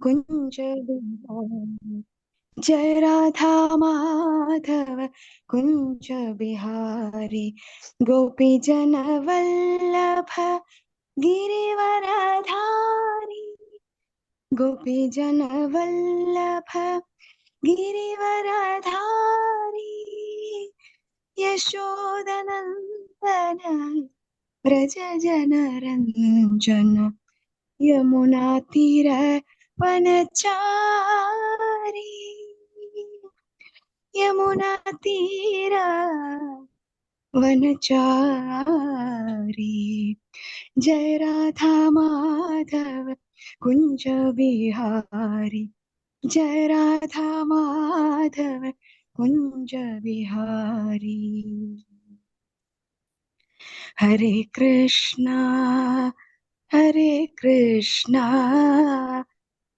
कुंज बिहारी। जय राधा माधव कुंज बिहारी। गोपी जन वल्लभ गिरिवरधारी। गोपी जन वल्लभ गिरिवरधारी। यशोदनंदन व्रज जन रंजन। यमुना तीर वनचारी। यमुना तीर वनचारी। जय राधा माधव कुंज बिहारी। जय राधा माधव कुंज बिहारी। हरे कृष्णा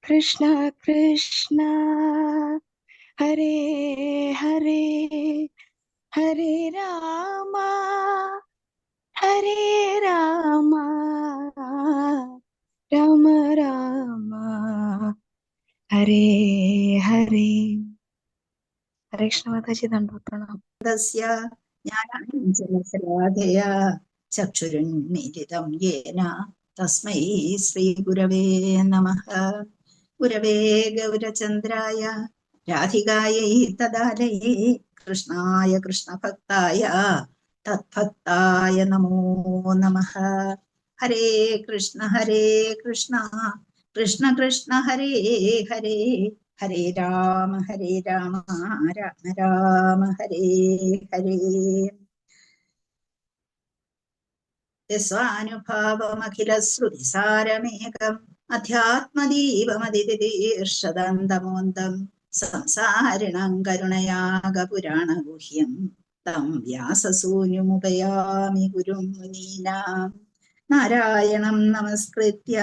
कृष्णा कृष्णा हरे हरे, हरे रामा राम राम हरे हरे। हरे कृष्ण माताजी, दंडवत प्रणाम। ज्ञानाञ्जनशलाकया चक्षुरुन्मीलितं येन तस्मै श्रीगुरवे नमः। गुरवे गौरचन्द्राय राधिकायै तदालये कृष्णाय कृष्णभक्ताय तत्भक्ताय नमो नमः। हरे कृष्ण कृष्ण कृष्ण हरे हरे, हरे राम राम राम हरे हरे। स्वानुभावमखिलश्रुतिसारमेकम् अध्यात्मदीपमदितीर्षदन्तमोऽन्तम् संसारिणां करुणयागपुराणगुह्यम् तं व्याससूनुमुपयामि गुरुं मुनीनाम्। नारायणं नमस्कृत्य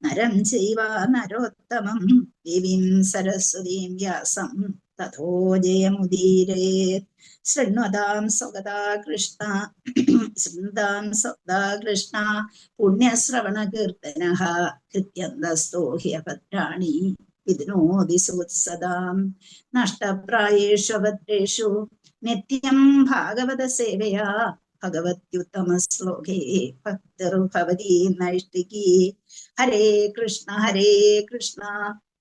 नरं चैव नरोत्तमं देवीं सरस्वतीं व्यासं ततो जयमुदीरयेत्। शृण्वतां स्वगता कृष्ण शृण्वतां स्वगता कृष्ण पुण्यश्रवणकीर्तनः कृत्यन्तस्तो ह्यभद्राणि विध्नोति सुवत्सदां। नष्टप्रायेषु भद्रेषु नित्यं भागवत सेवया भगवत्युत्तमश्लोके भक्तिर्भवती नैष्टिकी। हरे कृष्ण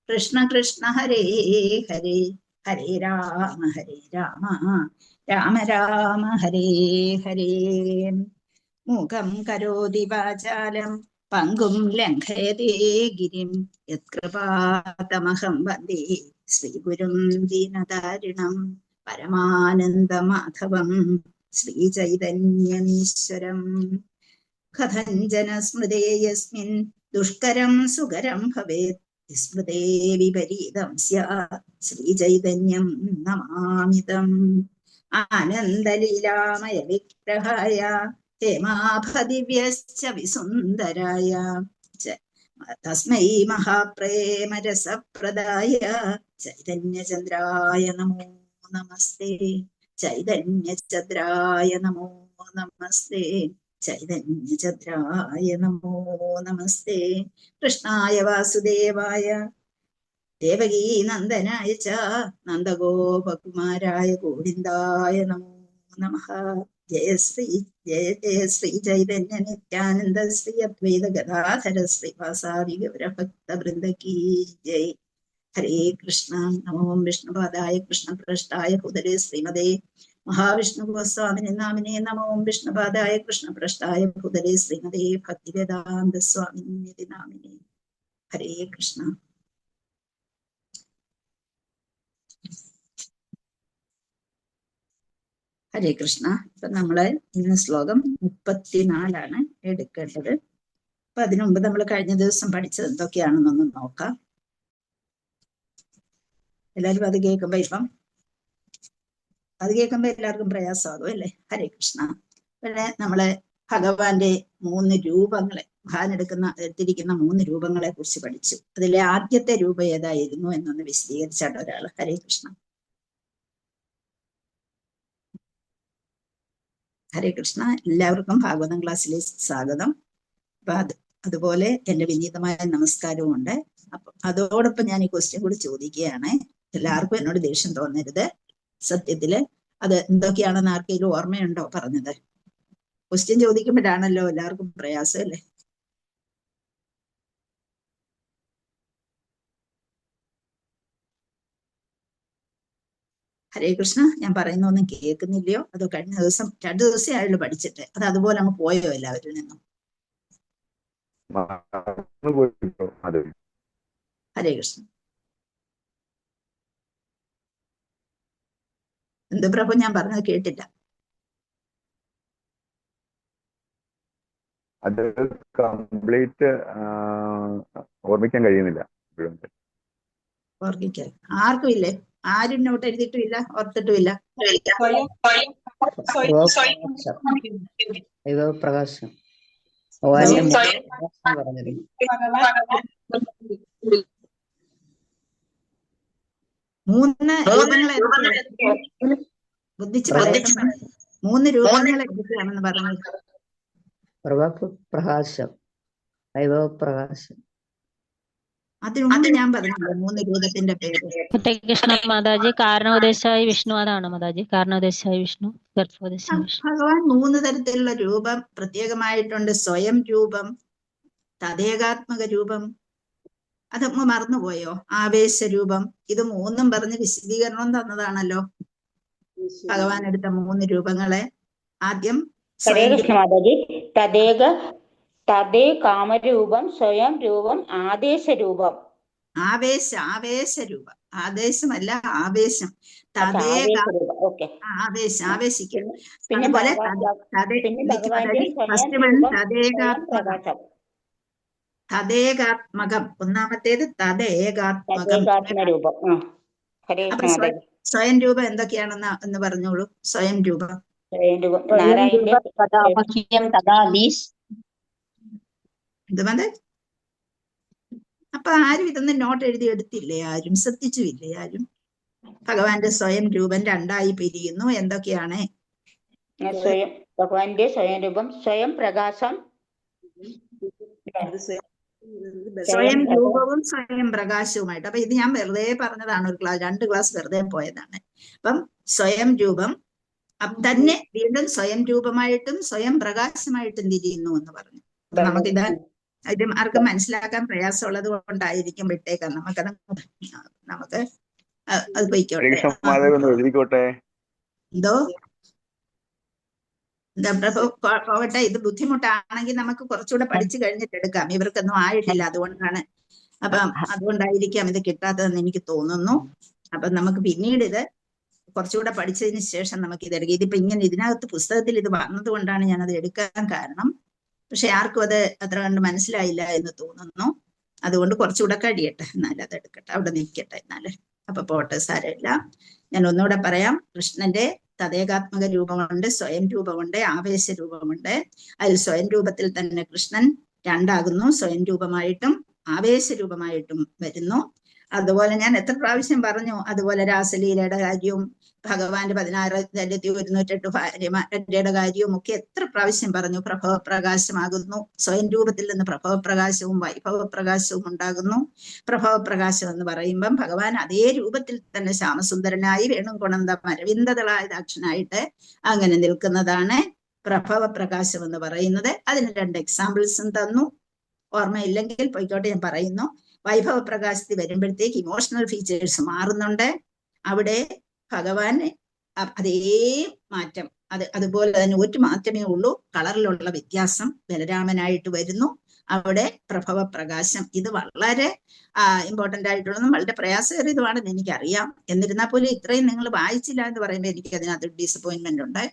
कृष्ण कृष्ण हरे हरे, हरे राम राम राम हरे हरे। मूकं करोति वाचालं पङ्गुं लङ्घयते गिरिं यत्कृपातमहं वन्दे श्रीगुरुं दीनतारिणं परमानन्दमाधवं श्रीचैतन्यमीश्वरम्। कथञ्जन स्मृते यस्मिन् दुष्करं सुकरं भवेत् स्मृते विपरीतं स्यात् श्रीचैतन्यं नमामि तम्। आनन्दलीलामय विग्रहाय हेमाभदिव्यश्च विसुन्दराय तस्मै महाप्रेमरसप्रदाय चैतन्यचन्द्राय नमो नमस्ते। चैतन्यचन्द्राय नमो नमस्ते। चैतन्यचन्द्राय नमो नमस्ते। कृष्णाय वासुदेवाय देवकी नन्दनाय च नन्दगोपकुमाराय गोविन्दाय नमो नमः। जय जय श्री चैतन्य नित्यानंद श्री अद्वैत गदाधर श्रीवासादि गौरभक्तवृंद की जय। हरे कृष्ण। नमो विष्णुपादाय कृष्णप्रेष्ठाय भूतले श्रीमते महाविष्णु गोस्वामिने नामिने नमो विष्णुपादाय कृष्णप्रेष्ठाय भूतले श्रीमते भक्तिवेदान्त स्वामिने नामिने। हरे कृष्ण। ഹരേ കൃഷ്ണ. ഇപ്പൊ നമ്മള് ഇന്ന് ശ്ലോകം 34 എടുക്കേണ്ടത്. അപ്പൊ അതിനുമുമ്പ് നമ്മൾ കഴിഞ്ഞ ദിവസം പഠിച്ചത് എന്തൊക്കെയാണെന്നൊന്ന് നോക്കാം. എല്ലാവരും അത് കേൾക്കുമ്പോ എല്ലാവർക്കും പ്രയാസമാകും അല്ലേ? ഹരേ കൃഷ്ണ. പിന്നെ നമ്മള് ഭഗവാന്റെ 3 രൂപങ്ങളെ, ഭഗവാൻ എടുത്തിരിക്കുന്ന 3 രൂപങ്ങളെ കുറിച്ച് പഠിച്ചു. അതിലെ ആദ്യത്തെ രൂപം ഏതായിരുന്നു എന്നൊന്ന് വിശദീകരിച്ചാണ് ഒരാൾ. ഹരേ കൃഷ്ണ. ഹരേ കൃഷ്ണ. എല്ലാവർക്കും ഭാഗവതം ക്ലാസ്സിലേക്ക് സ്വാഗതം. അപ്പൊ അതുപോലെ എന്റെ വിനീതമായ നമസ്കാരവും ഉണ്ട്. അപ്പൊ അതോടൊപ്പം ഞാൻ ഈ ക്വസ്റ്റ്യൻ കൂടി ചോദിക്കുകയാണ്. എല്ലാവർക്കും എന്നോട് ദേഷ്യം തോന്നരുത്. സത്യത്തില് അത് എന്തൊക്കെയാണെന്ന് ആർക്കെങ്കിലും ഓർമ്മയുണ്ടോ പറഞ്ഞത്? ക്വസ്റ്റ്യൻ ചോദിക്കുമ്പോഴാണല്ലോ എല്ലാവർക്കും പ്രയാസം അല്ലേ? ഹരേ കൃഷ്ണ, ഞാൻ പറയുന്നൊന്നും കേൾക്കുന്നില്ലയോ? അതോ കഴിഞ്ഞ ദിവസം 2 ദിവസമേ ആയുള്ളൂ പഠിച്ചിട്ട്, അത് അതുപോലെ അങ്ങ് പോയോ എല്ലാവരിൽ നിന്നും? ഹരേ കൃഷ്ണ. എന്ത് പ്രഭു, ഞാൻ പറഞ്ഞത് കേട്ടില്ല. അത് കംപ്ലീറ്റ് ഓർമ്മിക്കാൻ കഴിയുന്നില്ല. ഓർമ്മിക്കാൻ ആർക്കും ഇല്ലേ? ആരും നോട്ട് എഴുതിയിട്ടുമില്ല, ഓർത്തിട്ടുമില്ല? പ്രകാശം മൂന്ന് രൂപങ്ങളെ ബുദ്ധിച്ച് പറയട്ടെ. 3 രൂപങ്ങൾ എന്തൊക്കെയാണെന്ന് പറഞ്ഞു. പ്രകാശം, പ്രകാശം. അതിനൊന്നും ഞാൻ പറഞ്ഞില്ല 3 രൂപത്തിന്റെ പേര്. കൃഷ്ണ മാതാജി, കാരണോദേശായി വിഷ്ണു, അതാണ് മാതാജി. കാരണോദേശായി വിഷ്ണു, ഗർഭോദേശായി വിഷ്ണു. ഭഗവാൻ 3 തരത്തിലുള്ള രൂപം പ്രത്യേകമായിട്ടുണ്ട്. സ്വയം രൂപം, തദേകാത്മക രൂപം, അതൊന്നും മറന്നുപോയോ? ആവേശരൂപം, ഇത് 3ഉം പറഞ്ഞ് വിശദീകരണം തന്നതാണല്ലോ ഭഗവാൻ എടുത്ത 3 രൂപങ്ങളെ. ആദ്യം മാതാജി, തദേ കാമരൂപം, സ്വയം രൂപം, ആദേശരൂപം. ആവേശരൂപം, ആദേശമല്ല ആവേശം. ആവേശിക്കും. അതുപോലെ തദേകാത്മകം, ഒന്നാമത്തേത് തദേകാത്മകം. സ്വയം രൂപം എന്തൊക്കെയാണെന്ന് ഒന്ന് പറഞ്ഞോളൂ. സ്വയം രൂപം എന്തുമത്? അപ്പൊ ആരും ഇതൊന്നും നോട്ട് എഴുതി എടുത്തില്ലേ? ആരും ശ്രദ്ധിച്ചുമില്ലേ? ആരും? ഭഗവാന്റെ സ്വയം രൂപം 2ആയി പിരിയുന്നു. എന്തൊക്കെയാണ്? ഭഗവാന്റെ സ്വയം രൂപം, സ്വയം പ്രകാശം, സ്വയം രൂപവും സ്വയം പ്രകാശവുമായിട്ട്. അപ്പൊ ഇത് ഞാൻ വെറുതെ പറഞ്ഞതാണ്, ഒരു 2 ക്ലാസ് വെറുതെ പോയതാണ്. അപ്പം സ്വയം രൂപം തന്നെ വീണ്ടും സ്വയം രൂപമായിട്ടും സ്വയം പ്രകാശമായിട്ടും തിരിയുന്നു എന്ന് പറഞ്ഞു. അപ്പൊ നമുക്കിത് ആർക്കും മനസ്സിലാക്കാൻ പ്രയാസമുള്ളത് കൊണ്ടായിരിക്കും വിട്ടേക്കാം. നമുക്ക് അത് പോയിക്കോട്ടെ. എന്തോ പോകട്ടെ. ഇത് ബുദ്ധിമുട്ടാണെങ്കിൽ നമുക്ക് കുറച്ചുകൂടെ പഠിച്ചു കഴിഞ്ഞിട്ട് എടുക്കാം. ഇവർക്കൊന്നും ആയിട്ടില്ല, അതുകൊണ്ടാണ്. അപ്പം അതുകൊണ്ടായിരിക്കാം ഇത് കിട്ടാത്തതെന്ന് എനിക്ക് തോന്നുന്നു. അപ്പൊ നമുക്ക് പിന്നീട് ഇത് കുറച്ചുകൂടെ പഠിച്ചതിന് ശേഷം നമുക്ക് ഇത് എടുക്കാം. ഇതിപ്പോ ഇങ്ങനെ ഇതിനകത്ത് പുസ്തകത്തിൽ ഇത് വന്നത് കൊണ്ടാണ് ഞാനത് എടുക്കാൻ കാരണം. പക്ഷെ ആർക്കും അത് അത്ര കണ്ട് മനസ്സിലായില്ല എന്ന് തോന്നുന്നു. അതുകൊണ്ട് കുറച്ചുകൂടെ കഴിയട്ടെ, എന്നാലും അത് എടുക്കട്ടെ, അവിടെ നിൽക്കട്ടെ എന്നാല്. അപ്പൊ പോട്ടെ, സാരമില്ല. ഞാൻ ഒന്നുകൂടെ പറയാം. കൃഷ്ണന്റെ തദേകാത്മക രൂപമുണ്ട്, സ്വയം രൂപമുണ്ട്, ആവേശ രൂപമുണ്ട്. അതിൽ സ്വയം രൂപത്തിൽ തന്നെ കൃഷ്ണൻ 2ആകുന്നു. സ്വയം രൂപമായിട്ടും ആവേശ രൂപമായിട്ടും വരുന്നു. അതുപോലെ ഞാൻ എത്ര പ്രാവശ്യം പറഞ്ഞു. അതുപോലെ രാസലീലയുടെ കാര്യവും ഭഗവാന്റെ 16,108 ഭാര്യമാരുടെ കാര്യവും ഒക്കെ എത്ര പ്രാവശ്യം പറഞ്ഞു. പ്രഭവപ്രകാശമാകുന്നു. സ്വയം രൂപത്തിൽ നിന്ന് പ്രഭവപ്രകാശവും വൈഭവപ്രകാശവും ഉണ്ടാകുന്നു. പ്രഭവപ്രകാശം എന്ന് പറയുമ്പം ഭഗവാൻ അതേ രൂപത്തിൽ തന്നെ ശ്യാമസുന്ദരനായി വേണുകുണന്തം അരവിന്ദദളായതാക്ഷനായിട്ട് അങ്ങനെ നിൽക്കുന്നതാണ് പ്രഭവപ്രകാശം എന്ന് പറയുന്നത്. അതിന് 2 എക്സാമ്പിൾസും തന്നു. ഓർമ്മയില്ലെങ്കിൽ പോയിക്കോട്ടെ, ഞാൻ പറയുന്നു. വൈഭവപ്രകാശത്തിൽ വരുമ്പോഴത്തേക്ക് ഇമോഷണൽ ഫീച്ചേഴ്സ് മാറുന്നുണ്ട്. അവിടെ ഭഗവാൻ അതേ മാറ്റം, അതുപോലെ തന്നെ ഒരു മാറ്റമേ ഉള്ളൂ, കളറിലുള്ള വ്യത്യാസം ബലരാമനായിട്ട് വരുന്നു. അവിടെ പ്രഭവപ്രകാശം. ഇത് വളരെ ഇമ്പോർട്ടന്റ് ആയിട്ടുള്ളതും വളരെ പ്രയാസകരമാണെന്ന് എനിക്കറിയാം. എന്നിരുന്നാൽ പോലും ഇത്രയും നിങ്ങൾ വായിച്ചില്ല എന്ന് പറയുമ്പോൾ എനിക്ക് അതിനകത്ത് ഡിസപ്പോയിന്റ്മെന്റ് ഉണ്ട്.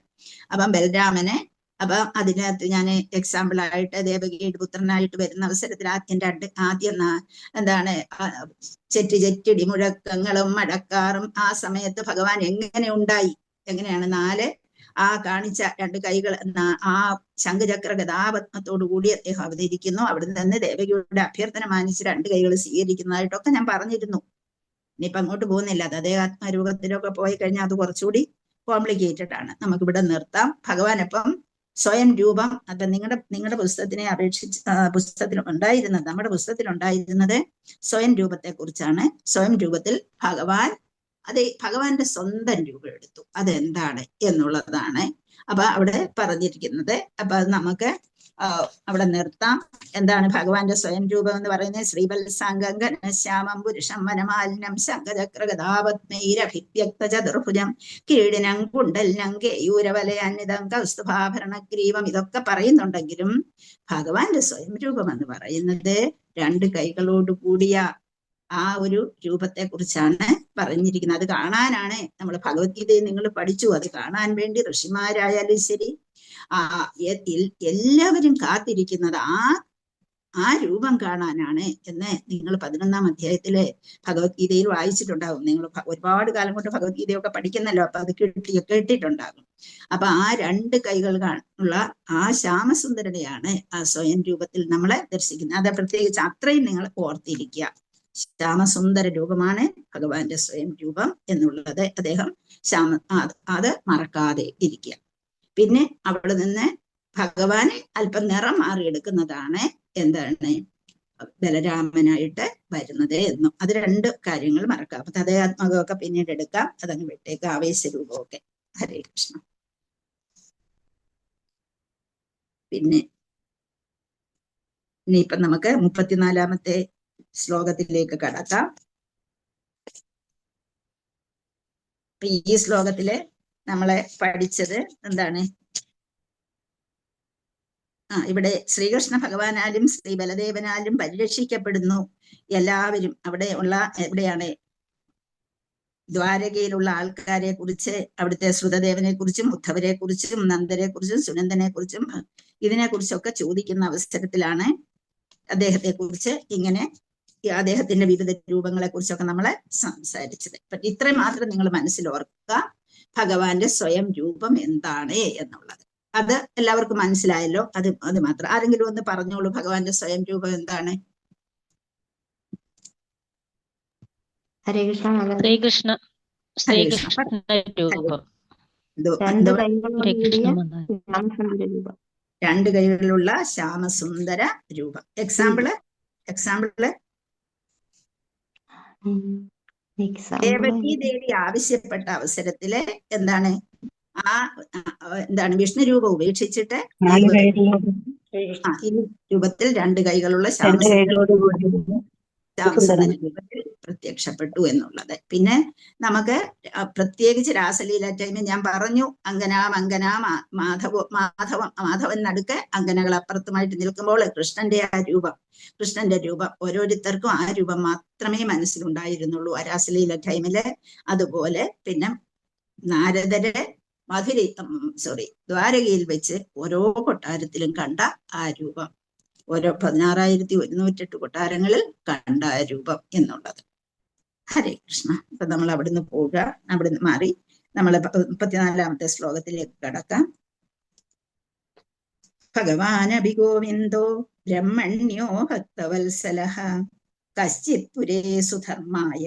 അപ്പം ബലരാമനെ, അപ്പൊ അതിനകത്ത് ഞാൻ എക്സാമ്പിൾ ആയിട്ട് ദേവകിയുടെ പുത്രനായിട്ട് വരുന്ന അവസരത്തിൽ ആദ്യം എന്താണ് ചെറ്റിടി മുഴക്കങ്ങളും മഴക്കാറും ആ സമയത്ത് ഭഗവാൻ എങ്ങനെ ഉണ്ടായി, എങ്ങനെയാണ് 4 കാണിച്ച 2 കൈകൾ ആ ശംഖചക്ര ഗദാപത്മത്തോടു കൂടി അദ്ദേഹം അവതരിക്കുന്നു. അവിടെ നിന്ന് ദേവകിയുടെ അഭ്യർത്ഥന മാനിച്ച് 2 കൈകൾ സ്വീകരിക്കുന്നതായിട്ടൊക്കെ ഞാൻ പറഞ്ഞിരുന്നു. ഇനിയിപ്പൊ അങ്ങോട്ട് പോകുന്നില്ല. അതേ ആത്മരൂപത്തിലൊക്കെ പോയി കഴിഞ്ഞാൽ അത് കുറച്ചുകൂടി കോംപ്ലിക്കേറ്റഡ് ആണ്. നമുക്കിവിടെ നിർത്താം. ഭഗവാൻ അപ്പം സ്വയം രൂപം. അപ്പൊ നിങ്ങളുടെ പുസ്തകത്തിനെ അപേക്ഷിച്ച് പുസ്തകത്തിൽ ഉണ്ടായിരുന്നത്, നമ്മുടെ പുസ്തകത്തിൽ ഉണ്ടായിരുന്നത് സ്വയം രൂപത്തെ കുറിച്ചാണ്. സ്വയം രൂപത്തിൽ ഭഗവാന്റെ സ്വന്തം രൂപം എടുത്തു. അതെന്താണ് എന്നുള്ളതാണ് അപ്പൊ അവിടെ പറഞ്ഞിരിക്കുന്നത്. അപ്പൊ അത് നമുക്ക് അവിടെ നിർത്താം. എന്താണ് ഭഗവാന്റെ സ്വയം രൂപം എന്ന് പറയുന്നത്? ശ്രീവത്സാംഗം ഘനശ്യാമം പുരുഷം വനമാലിനം ശങ്കചക്രഗദാപത്മൈരഭിവ്യക്ത ചതുർഭുജം കിരീടിനം കുണ്ടലിനം കേയൂരവലയാന്വിതം കൗസ്തുഭാഭരണഗ്രീവം ഇതൊക്കെ പറയുന്നുണ്ടെങ്കിലും ഭഗവാന്റെ സ്വയം രൂപം എന്ന് പറയുന്നത് 2 കൈകളോട് കൂടിയ ആ ഒരു രൂപത്തെ കുറിച്ചാണ് പറഞ്ഞിരിക്കുന്നത്. അത് കാണാനാണ് നമ്മൾ ഭഗവത്ഗീതയിൽ നിങ്ങൾ പഠിച്ചു. അത് കാണാൻ വേണ്ടി ഋഷിമാരായാലും ശരി എല്ലാവരും കാത്തിരിക്കുന്നത് ആ രൂപം കാണാനാണ് എന്ന് നിങ്ങൾ 11ാം അധ്യായത്തിലെ ഭഗവത്ഗീതയിൽ വായിച്ചിട്ടുണ്ടാകും. നിങ്ങൾ ഒരുപാട് കാലം കൊണ്ട് ഭഗവത്ഗീതയൊക്കെ പഠിക്കുന്നല്ലോ, അപ്പൊ അത് കേട്ടിട്ടുണ്ടാകും. അപ്പൊ ആ 2 കൈകൾ ഉള്ള ആ ശ്യാമസുന്ദരനെയാണ് ആ സ്വയം രൂപത്തിൽ നമ്മളെ ദർശിക്കുന്നത്. അത് പ്രത്യേകിച്ച് അത്രയും നിങ്ങൾ ഓർത്തിരിക്കുക. ശ്യാമസുന്ദര രൂപമാണ് ഭഗവാന്റെ സ്വയം രൂപം എന്നുള്ളത്. അദ്ദേഹം അത് മറക്കാതെ ഇരിക്കുക. പിന്നെ അവിടെ നിന്ന് ഭഗവാനെ അല്പം നിറം മാറിയെടുക്കുന്നതാണ് എന്താണ് ബലരാമനായിട്ട് വരുന്നത് എന്നും. അത് 2 കാര്യങ്ങൾ മറക്കാം. അപ്പൊ തദയാത്മകമൊക്കെ പിന്നീട് എടുക്കാം, അതങ്ങ് വിട്ടേക്ക്. ആവേശരൂപമൊക്കെ. ഹരേ കൃഷ്ണ. പിന്നെ ഇനിയിപ്പം നമുക്ക് 34ാമത്തെ ശ്ലോകത്തിലേക്ക് കടക്കാം. ഈ ശ്ലോകത്തില് നമ്മളെ പഠിച്ചത് എന്താണ്? ഇവിടെ ശ്രീകൃഷ്ണ ഭഗവാനാലും ശ്രീ ബലദേവനാലും പരിരക്ഷിക്കപ്പെടുന്നു എല്ലാവരും. എവിടെയാണ്? ദ്വാരകയിലുള്ള ആൾക്കാരെ കുറിച്ച്, അവിടുത്തെ ശ്രുതദേവനെ കുറിച്ചും ഉദ്ധവരെ കുറിച്ചും നന്ദരെ കുറിച്ചും സുനന്ദനെ കുറിച്ചും ഇതിനെക്കുറിച്ചൊക്കെ ചോദിക്കുന്ന അവസരത്തിലാണ് അദ്ദേഹത്തെ കുറിച്ച് ഇങ്ങനെ അദ്ദേഹത്തിന്റെ വിവിധ രൂപങ്ങളെ കുറിച്ചൊക്കെ നമ്മളെ സംസാരിച്ചത്. ഇത്രയും മാത്രം നിങ്ങൾ മനസ്സിൽ ഓർക്കുക, ഭഗവാന്റെ സ്വയം രൂപം എന്താണ് എന്നുള്ളത്. അത് എല്ലാവർക്കും മനസ്സിലായല്ലോ. അത് മാത്രം. ആരെങ്കിലും ഒന്ന് പറഞ്ഞോളൂ, ഭഗവാന്റെ സ്വയം രൂപം എന്താണ്? ഹരേ കൃഷ്ണ. ശ്രീകൃഷ്ണ രൂപം. 2 കൈകളുള്ള ശ്യാമസുന്ദര രൂപം. എക്സാമ്പിള് ദേവകി ദേവി ആവശ്യപ്പെട്ട അവസരത്തില് എന്താണ് വിഷ്ണു രൂപം ഉപേക്ഷിച്ചിട്ട് ഈ രൂപത്തിൽ 2 കൈകളുള്ള ശ്യാമസുന്ദര രൂപത്തിൽ പ്രത്യക്ഷപ്പെട്ടു എന്നുള്ളത്. പിന്നെ നമുക്ക് പ്രത്യേകിച്ച് രാസലീല ടൈമിൽ ഞാൻ പറഞ്ഞു, മാധവൻ നടുക്ക് അങ്കനകൾ അപ്പുറത്തുമായിട്ട് നിൽക്കുമ്പോൾ കൃഷ്ണന്റെ രൂപം ഓരോരുത്തർക്കും ആ രൂപം മാത്രമേ മനസ്സിലുണ്ടായിരുന്നുള്ളൂ ആ രാസലീല ടൈമില്. അതുപോലെ പിന്നെ നാരദരെ ദ്വാരകയിൽ വെച്ച് ഓരോ കൊട്ടാരത്തിലും കണ്ട ആ രൂപം, ഓരോ 16,108 കൊട്ടാരങ്ങളിൽ കണ്ട ആ രൂപം എന്നുള്ളത്. ഹരേ കൃഷ്ണ. ഇപ്പൊ നമ്മൾ അവിടുന്ന് പോവുക, അവിടുന്ന് മാറി നമ്മൾ 34ാമത്തെ ശ്ലോകത്തിലേക്ക് കടക്കാം. ഭഗവാനപി ഗോവിന്ദോ ബ്രഹ്മണ്യോ ഭക്തവത്സലഃ കശ്ചിത് പുരേ സുധർമായ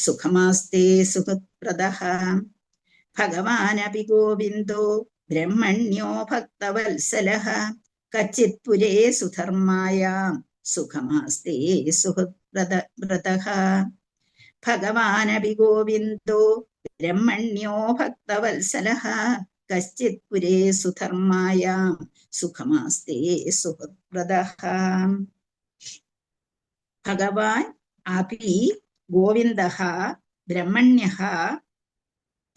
സുഖമാസ്തേ സുഹൃത്പ്രദഃ. ഭഗവാനപി ഗോവിന്ദോ ബ്രഹ്മണ്യോ ഭക്തവത്സലഃ കച്ചിത് പുരേ സുധർമായ സുഖമാസ്തേ സുഹൃത്പ്രദഃ. ഭഗവാനപി ഗോവിന്ദോ ബ്രഹ്മണ്യോ ഭക്തവത്സലഃ കശ്ചിത് പുരേ സുധർമായ സുഖമാസ്തേ സുഹൃത്പ്രദഃ. ഭഗവാൻ അപി ഗോവിന്ദഃ ബ്രഹ്മണ്യഃ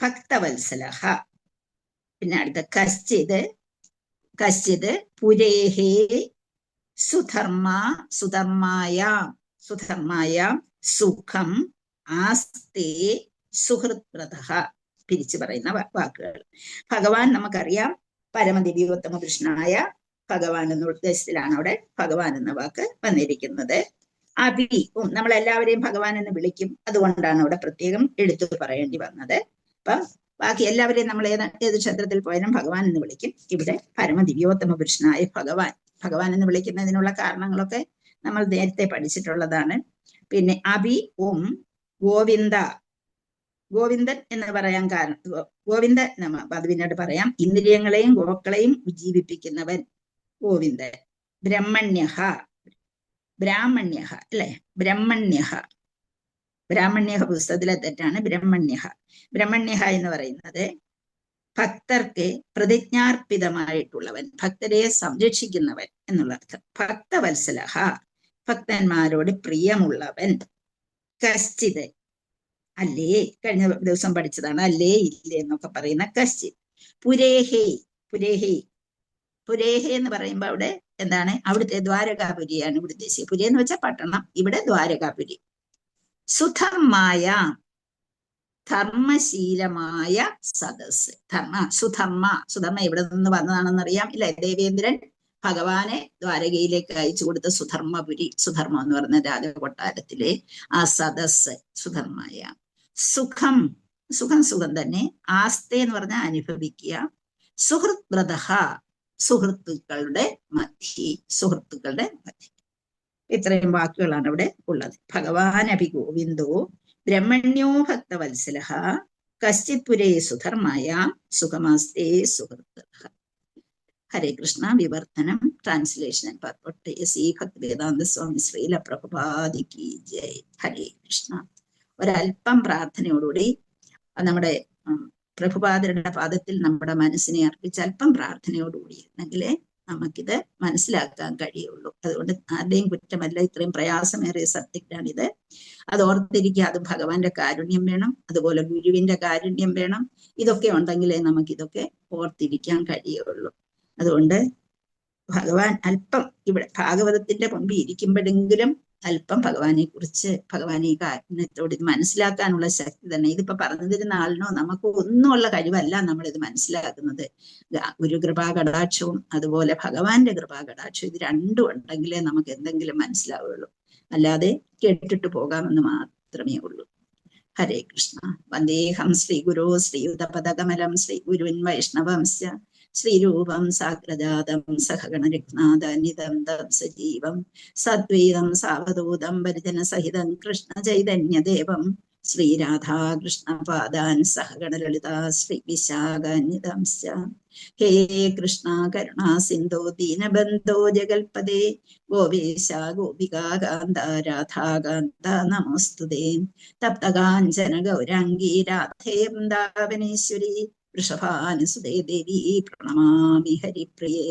ഭക്തവത്സലഃ. പിന്നെ അടുത്ത കശ്ചിത് പുരേഹേ സുധർമായ സുഖം ആസ്തേ സുഹൃത്പ്രദഃ. പിരിച്ചു പറയുന്ന വാക്കുകൾ. ഭഗവാൻ നമുക്കറിയാം പരമദിവ്യോത്തമ കൃഷ്ണനായ ഭഗവാൻ എന്ന ഉദ്ദേശത്തിലാണ് അവിടെ ഭഗവാൻ എന്ന വാക്ക് വന്നിരിക്കുന്നത്. നമ്മളെല്ലാവരെയും ഭഗവാൻ എന്ന് വിളിക്കും, അതുകൊണ്ടാണ് അവിടെ പ്രത്യേകം എടുത്തു പറയേണ്ടി വന്നത്. അപ്പം ബാക്കി എല്ലാവരെയും നമ്മൾ ഏത് ക്ഷേത്രത്തിൽ പോയാലും ഭഗവാൻ എന്ന് വിളിക്കും. ഇവിടെ പരമദിവ്യോത്തമ പുരുഷനായ ഭഗവാൻ എന്ന് വിളിക്കുന്നതിനുള്ള കാരണങ്ങളൊക്കെ നമ്മൾ നേരത്തെ പഠിച്ചിട്ടുള്ളതാണ്. പിന്നെ ഗോവിന്ദ ഗോവിന്ദൻ എന്ന് പറയാൻ കാരണം ഗോവിന്ദൻ അത് പിന്നീട് പറയാം. ഇന്ദ്രിയങ്ങളെയും ഗോക്കളെയും ഉജ്ജീവിപ്പിക്കുന്നവൻ ഗോവിന്ദൻ. ബ്രഹ്മണ്യഹ, ബ്രാഹ്മണ്യഹ അല്ലെ, ബ്രഹ്മണ്യഹ, ബ്രാഹ്മണ്യഹ പുസ്തകത്തിലെ തെറ്റാണ്. ബ്രഹ്മണ്യഹ, ബ്രഹ്മണ്യഹ എന്ന് പറയുന്നത് ഭക്തർക്ക് പ്രതിജ്ഞാർപ്പിതമായിട്ടുള്ളവൻ, ഭക്തരെ സംരക്ഷിക്കുന്നവൻ എന്നുള്ള അർത്ഥം. ഭക്തവത്സലഹ, ഭക്തന്മാരോട് പ്രിയമുള്ളവൻ. കശ്ചിത്, അല്ലേ, കഴിഞ്ഞ ദിവസം പഠിച്ചതാണ്, അല്ലേ ഇല്ലേ എന്നൊക്കെ പറയുന്ന കശ്ചിത്. പുരേഹേ, പുരേഹേ, പുരേഹേ എന്ന് പറയുമ്പോ അവിടെ എന്താണ്, അവിടുത്തെ ദ്വാരകാപുരിയാണ് ഇവിടെ ഉദ്ദേശിച്ചത്. പുരി എന്ന് വെച്ചാൽ പട്ടണം, ഇവിടെ ദ്വാരകാപുരി. സുധർമായ, ധർമ്മശീലമായ സദസ്. സുധർമ്മ, സുധർമ്മ ഇവിടെ നിന്ന് വന്നതാണെന്നറിയാം ഇല്ല. ദേവേന്ദ്രൻ ഭഗവാനെ ദ്വാരകയിലേക്ക് അയച്ചു കൊടുത്ത സുധർമ്മപുരി, സുധർമ്മ എന്ന് പറഞ്ഞ രാജകൊട്ടാരത്തിലെ ആ സദസ് സുധർമ്മയ. സുഖം, സുഖം സുഖം തന്നെ. ആസ്തേ എന്ന് പറഞ്ഞാൽ അനുഭവിക്കുക. സുഹൃത് വ്രതഃ, സുഹൃത്തുക്കളുടെ മധ്യേ, സുഹൃത്തുക്കളുടെ മധ്യേ. ഇത്രയും വാക്കുകളാണ് ഇവിടെ ഉള്ളത്. ഭഗവാൻ അഭി ഗോവിന്ദോ ബ്രഹ്മണ്യോ ഭക്തവത്സലഃ കശ്ചിത് പുരേ സുധർമായ സുഖമാസ്തേ സുഹൃത്ത്. ഹരേ കൃഷ്ണ. വിവർത്തനം, ട്രാൻസ്ലേഷൻ ആൻഡ് പർപ്പട്ട് ശ്രീ ഭക്തിവേദാന്ത സ്വാമി ശ്രീല പ്രഭുപാദിക്ക് ജയ്. ഹരേ കൃഷ്ണ. ഒരല്പം പ്രാർത്ഥനയോടുകൂടി നമ്മുടെ പ്രഭുപാദരുടെ പാദത്തിൽ നമ്മുടെ മനസ്സിനെ അർപ്പിച്ച് അല്പം പ്രാർത്ഥനയോടുകൂടി ഇരുന്നെങ്കിലേ നമുക്കിത് മനസ്സിലാക്കാൻ കഴിയുള്ളൂ. അതുകൊണ്ട് ആരുടെയും കുറ്റമല്ല, ഇത്രയും പ്രയാസമേറിയ സബ്ജക്റ്റാണിത്. അത് ഓർത്തിരിക്കുക. അത് ഭഗവാന്റെ കാരുണ്യം വേണം, അതുപോലെ ഗുരുവിന്റെ കാരുണ്യം വേണം. ഇതൊക്കെ ഉണ്ടെങ്കിലേ നമുക്കിതൊക്കെ ഓർത്തിരിക്കാൻ കഴിയുള്ളൂ. അതുകൊണ്ട് ഭഗവാൻ അല്പം ഇവിടെ ഭാഗവതത്തിന്റെ മുമ്പിൽ ഇരിക്കുമ്പോഴെങ്കിലും അല്പം ഭഗവാനെ കുറിച്ച്, ഭഗവാൻ ഈ കാരുണ്യത്തോട് ഇത് മനസ്സിലാക്കാനുള്ള ശക്തി തന്നെ. ഇതിപ്പോ പറഞ്ഞു തരുന്ന ആളിനോ നമുക്ക് ഒന്നുമുള്ള കഴിവല്ല നമ്മളിത് മനസ്സിലാക്കുന്നത്. ഗുരുകൃപാ കടാക്ഷവും അതുപോലെ ഭഗവാന്റെ കൃപാ കടാക്ഷവും, ഇത് രണ്ടും ഉണ്ടെങ്കിലേ നമുക്ക് എന്തെങ്കിലും മനസ്സിലാവുള്ളൂ. അല്ലാതെ കേട്ടിട്ട് പോകാമെന്ന് മാത്രമേ ഉള്ളൂ. ഹരേ കൃഷ്ണ. വന്ദേഹം ശ്രീഗുരോ ശ്രീയുതപദകമലം ശ്രീഗുരുവിൻ വൈഷ്ണവംശ ശ്രീരൂപം സാഗ്രജാതം സഹഗണരഘുനാഥനിതം തം സജീവം സദ്വൈതം സാവധൂതം പരിജനസഹിതം കൃഷ്ണ ചൈതന്യദേവം ശ്രീരാധാകൃഷ്ണപാദാൻ സഹഗണലളിതാ ശ്രീവിശാഖാന്വിതംശ്ച. ഹേ കൃഷ്ണ കരുണാ സിന്ധോ ദീനബന്ധോ ജഗൽപദേ ഗോപേശ ഗോപികാകാന്ത രാധാകാന്ത നമോസ്തുതേ. തപ്തകാഞ്ചന ഗൗരാംഗീ രാധേ വൃന്ദാവനേശ്വരി വൃഷഭാനുസുതേ ദേവി പ്രണമാമി ഹരിപ്രിയേ.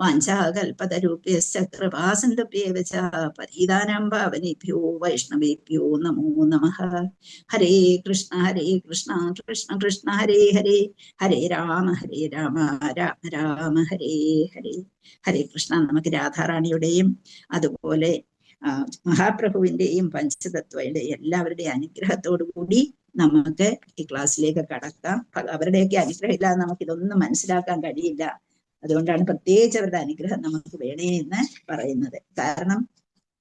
വാഞ്ചാകൽപതരൂപ്യശ്ച കൃപാസിന്ധുഭ്യേവ ച പതിതാനാം പാവനേഭ്യോ വൈഷ്ണവേഭ്യോ നമോ നമഃ. ഹരേ കൃഷ്ണ കൃഷ്ണ കൃഷ്ണ ഹരേ ഹരേ, ഹരേ രാമ രാമ രാമ ഹരേ ഹരേ. ഹരേ കൃഷ്ണ. നമുക്ക് രാധാറാണിയുടെയും അതുപോലെ മഹാപ്രഭുവിന്റെയും പഞ്ചതത്വയുടെയും എല്ലാവരുടെയും അനുഗ്രഹത്തോടു കൂടി നമുക്ക് ഈ ക്ലാസ്സിലേക്ക് കടക്കാം. അവരുടെയൊക്കെ അനുഗ്രഹം ഇല്ലാതെ നമുക്ക് ഇതൊന്നും മനസ്സിലാക്കാൻ കഴിയില്ല. അതുകൊണ്ടാണ് പ്രത്യേകിച്ച് അവരുടെ അനുഗ്രഹം നമുക്ക് വേണേ എന്ന് പറയുന്നത്. കാരണം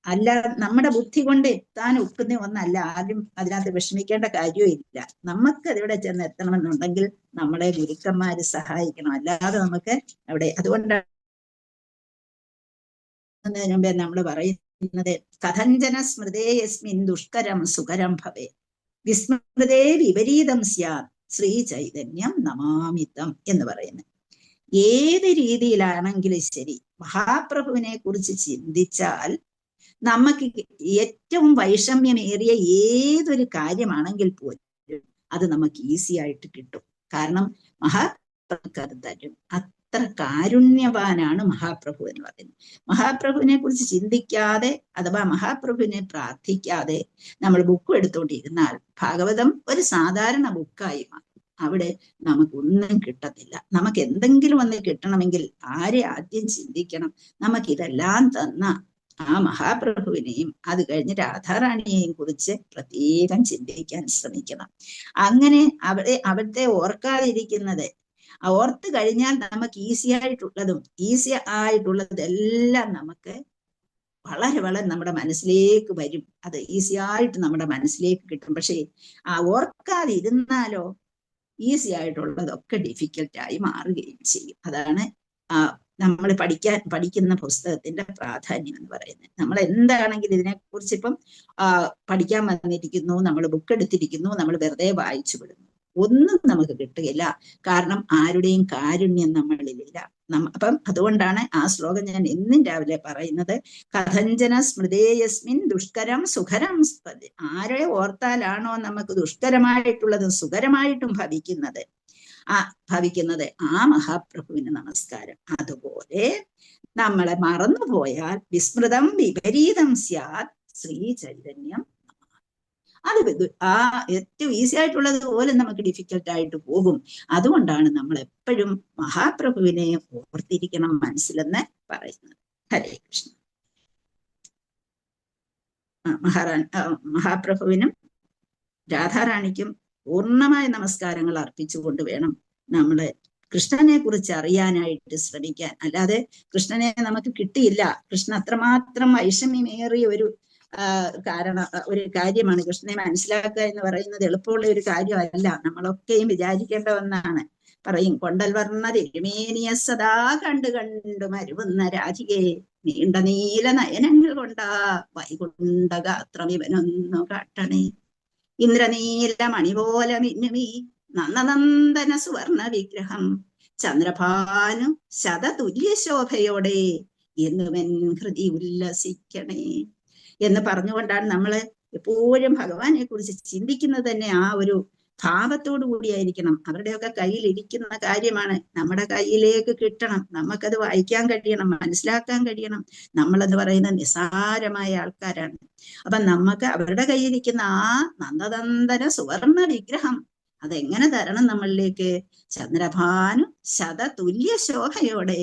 അല്ല, നമ്മുടെ ബുദ്ധി കൊണ്ട് എത്താൻ ഒക്കുന്ന ഒന്നല്ല. ആരും അതിനകത്ത് വിഷമിക്കേണ്ട കാര്യമില്ല. നമുക്ക് അതിവിടെ ചെന്ന് എത്തണമെന്നുണ്ടെങ്കിൽ നമ്മളെ ഗുരുക്കന്മാര് സഹായിക്കണം, അല്ലാതെ നമുക്ക് അവിടെ. അതുകൊണ്ടാണ് മുമ്പേ നമ്മൾ പറയുന്നത് കഥഞ്ജന സ്മൃതേ യസ്മിൻ ദുഷ്കരം സുകരം ഭവേ വിസ്മൃതേ വിപരീതം സ്യാത് ശ്രീ ചൈതന്യം നമാമിതം എന്ന് പറയുന്നത്. ഏത് രീതിയിലാണെങ്കിലും ശരി, മഹാപ്രഭുവിനെ കുറിച്ച് ചിന്തിച്ചാൽ നമുക്ക് ഏറ്റവും വൈഷമ്യമേറിയ ഏതൊരു കാര്യമാണെങ്കിൽ പോലും അത് നമുക്ക് ഈസി ആയിട്ട് കിട്ടും. കാരണം മഹാപ്രഭു അത് തരും. അത്ര കാരുണ്യവാനാണ് മഹാപ്രഭു എന്ന് പറയുന്നത്. മഹാപ്രഭുവിനെ കുറിച്ച് ചിന്തിക്കാതെ അഥവാ മഹാപ്രഭുവിനെ പ്രാർത്ഥിക്കാതെ നമ്മൾ ബുക്ക് എടുത്തോണ്ടിരുന്നാൽ ഭാഗവതം ഒരു സാധാരണ ബുക്കായി മാറും. അവിടെ നമുക്കൊന്നും കിട്ടത്തില്ല. നമുക്ക് എന്തെങ്കിലും ഒന്ന് കിട്ടണമെങ്കിൽ ആരെ ആദ്യം ചിന്തിക്കണം? നമുക്കിതെല്ലാം തന്ന ആ മഹാപ്രഭുവിനെയും അത് കഴിഞ്ഞ് രാധാറാണിയെയും കുറിച്ച് പ്രത്യേകം ചിന്തിക്കാൻ ശ്രമിക്കണം. അങ്ങനെ അവിടുത്തെ ഓർക്കാതിരിക്കുന്നത്, ഓർത്ത് കഴിഞ്ഞാൽ നമുക്ക് ഈസി ആയിട്ടുള്ളതെല്ലാം നമുക്ക് വളരെ വളരെ നമ്മുടെ മനസ്സിലേക്ക് വരും. അത് ഈസി ആയിട്ട് നമ്മുടെ മനസ്സിലേക്ക് കിട്ടും. പക്ഷേ ആ ഓർക്കാതിരുന്നാലോ ഈസി ആയിട്ടുള്ളതൊക്കെ ഡിഫിക്കൽട്ടായി മാറുകയും ചെയ്യും. അതാണ് ആ നമ്മൾ പഠിക്കുന്ന പുസ്തകത്തിന്റെ പ്രാധാന്യം എന്ന് പറയുന്നത്. നമ്മൾ എന്താണെങ്കിലും ഇതിനെക്കുറിച്ച് ഇപ്പം പഠിക്കാൻ വന്നിരിക്കുന്നു, നമ്മൾ ബുക്ക് എടുത്തിരിക്കുന്നു, നമ്മൾ വെറുതെ വായിച്ചു വിടുന്നു, ഒന്നും നമുക്ക് കിട്ടുകയില്ല. കാരണം ആരുടെയും കാരുണ്യം നമ്മളിലില്ല. അപ്പം അതുകൊണ്ടാണ് ആ ശ്ലോകം ഞാൻ എന്നും രാവിലെ പറയുന്നത്, കഥഞ്ജന സ്മൃതേയസ്മിൻ ദുഷ്കരം സുഖരം സ്പതി. ആരെ ഓർത്താലാണോ നമുക്ക് ദുഷ്കരമായിട്ടുള്ളതും സുഖരമായിട്ടും ഭവിക്കുന്നത് ആ മഹാപ്രഭുവിന് നമസ്കാരം. അതുപോലെ നമ്മളെ മറന്നുപോയാൽ വിസ്മൃതം വിപരീതം സ്യാത് ശ്രീ ചൈതന്യം. അത് ഏറ്റവും ഈസി ആയിട്ടുള്ളത് പോലെ നമുക്ക് ഡിഫിക്കൽട്ട് ആയിട്ട് പോകും. അതുകൊണ്ടാണ് നമ്മൾ എപ്പോഴും മഹാപ്രഭുവിനെ ഓർത്തിരിക്കണം മനസ്സിലെന്ന് പറയുന്നത്. ഹരേ കൃഷ്ണ. മഹാപ്രഭുവിനും രാധാറാണിക്കും പൂർണ്ണമായ നമസ്കാരങ്ങൾ അർപ്പിച്ചുകൊണ്ട് വേണം നമ്മള് കൃഷ്ണനെ കുറിച്ച് അറിയാനായിട്ട് ശ്രമിക്കാൻ. അല്ലാതെ കൃഷ്ണനെ നമുക്ക് കിട്ടിയില്ല. കൃഷ്ണൻ അത്രമാത്രം വൈഷമ്യമേറിയ ഒരു കാര്യമാണ്. കൃഷ്ണനെ മനസ്സിലാക്കുക എന്ന് പറയുന്നത് എളുപ്പമുള്ള ഒരു കാര്യമല്ല. നമ്മളൊക്കെയും വിചാരിക്കേണ്ട ഒന്നാണ്. പറയും, കൊണ്ടൽ വർണ്ണ തിരുമേനിയ സദാ കണ്ടു കണ്ടു മരുവുന്ന രാധികെ നീണ്ട നീല നയനങ്ങൾ കൊണ്ടാ വൈകുണ്ഠഗാത്രം ഇവനൊന്നു കാട്ടണേ. ഇന്ദ്രനീല മണി പോലെ മിന്നുമീ നന്ദനന്ദന സുവർണ വിഗ്രഹം ചന്ദ്രഭാനു ശതതുല്യ ശോഭയോടെ എന്നുവൻ ഹൃദി ഉല്ലസിക്കണേ എന്ന് പറഞ്ഞുകൊണ്ടാണ് നമ്മൾ എപ്പോഴും ഭഗവാനെ കുറിച്ച് ചിന്തിക്കുന്നത് തന്നെ ആ ഒരു ഭാവത്തോടു കൂടിയായിരിക്കണം. അവരുടെയൊക്കെ കയ്യിലിരിക്കുന്ന കാര്യമാണ് നമ്മുടെ കയ്യിലേക്ക് കിട്ടണം. നമുക്കത് വായിക്കാൻ കഴിയണം, മനസ്സിലാക്കാൻ കഴിയണം. നമ്മളെന്ന് പറയുന്ന നിസ്സാരമായ ആൾക്കാരാണ്. അപ്പൊ നമുക്ക് അവരുടെ കയ്യിലിരിക്കുന്ന ആ നന്ദനന്ദന സുവർണ വിഗ്രഹം അതെങ്ങനെ തരണം നമ്മളിലേക്ക്? ചന്ദ്രഭാനു ശതതുല്യ ശോഭയോടെ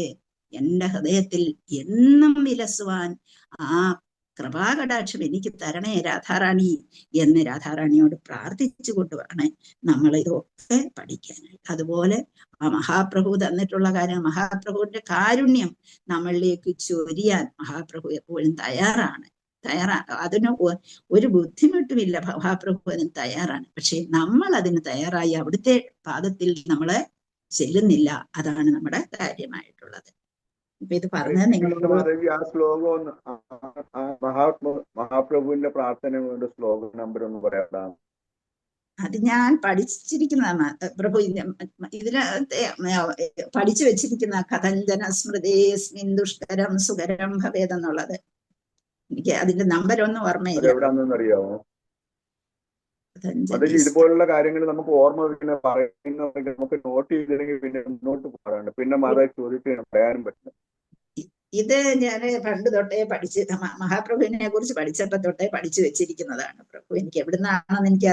എന്റെ ഹൃദയത്തിൽ എന്നും വിലസുവാൻ ആ കൃപാകടാക്ഷം എനിക്ക് തരണേ രാധാറാണി എന്ന് രാധാറാണിയോട് പ്രാർത്ഥിച്ചുകൊണ്ടുമാണ് നമ്മൾ ഇതൊക്കെ പഠിക്കാനായിട്ട്. അതുപോലെ ആ മഹാപ്രഭു തന്നിട്ടുള്ള കാര്യം, മഹാപ്രഭുവിന്റെ കാരുണ്യം നമ്മളിലേക്ക് ചൊരിയാൻ മഹാപ്രഭു എപ്പോഴും തയ്യാറാണ്. അതിന് ഒരു ബുദ്ധിമുട്ടുമില്ല. മഹാപ്രഭു അതിന് തയ്യാറാണ്. പക്ഷെ നമ്മൾ അതിന് തയ്യാറായി അവിടുത്തെ പാദത്തിൽ നമ്മള് ചെല്ലുന്നില്ല. അതാണ് നമ്മുടെ കാര്യമായിട്ടുള്ളത്. ഇപ്പൊ ഇത് പറഞ്ഞത് നിങ്ങൾ ആ ശ്ലോകം മഹാപ്രഭുവിന്റെ പ്രാർത്ഥന ശ്ലോകം നമ്പർ ഒന്ന് പറയാം. അത് ഞാൻ പഠിച്ചിരിക്കുന്നതാണ് പ്രഭു. ഇതിനകത്തെ പഠിച്ചു വെച്ചിരിക്കുന്ന കഥഞ്ജന സ്മൃതേസ്മിൻ ദുഷ്കരം സുഖരം ഭവേദെന്നുള്ളത്. എനിക്ക് അതിന്റെ നമ്പർ ഒന്നും ഓർമ്മയില്ല. എവിടാന്നറിയാമോ? ഇതുപോലുള്ള കാര്യങ്ങൾ നമുക്ക് ഓർമ്മ പറയുന്ന നമുക്ക് നോട്ട് ചെയ്തില്ലെങ്കിൽ പിന്നെ മുന്നോട്ട് പോകാറുണ്ട്. പിന്നെ മാതാവ് ചോദിക്കണം, പറയാനും പറ്റില്ല. ഇത് ഞാൻ പണ്ട് തൊട്ടേ മഹാപ്രഭുവിനെ കുറിച്ച് പഠിച്ചപ്പോ തൊട്ടേ പഠിച്ചു വെച്ചിരിക്കുന്നതാണ് പ്രഭു. എനിക്ക് എവിടുന്നാണെന്ന് എനിക്ക്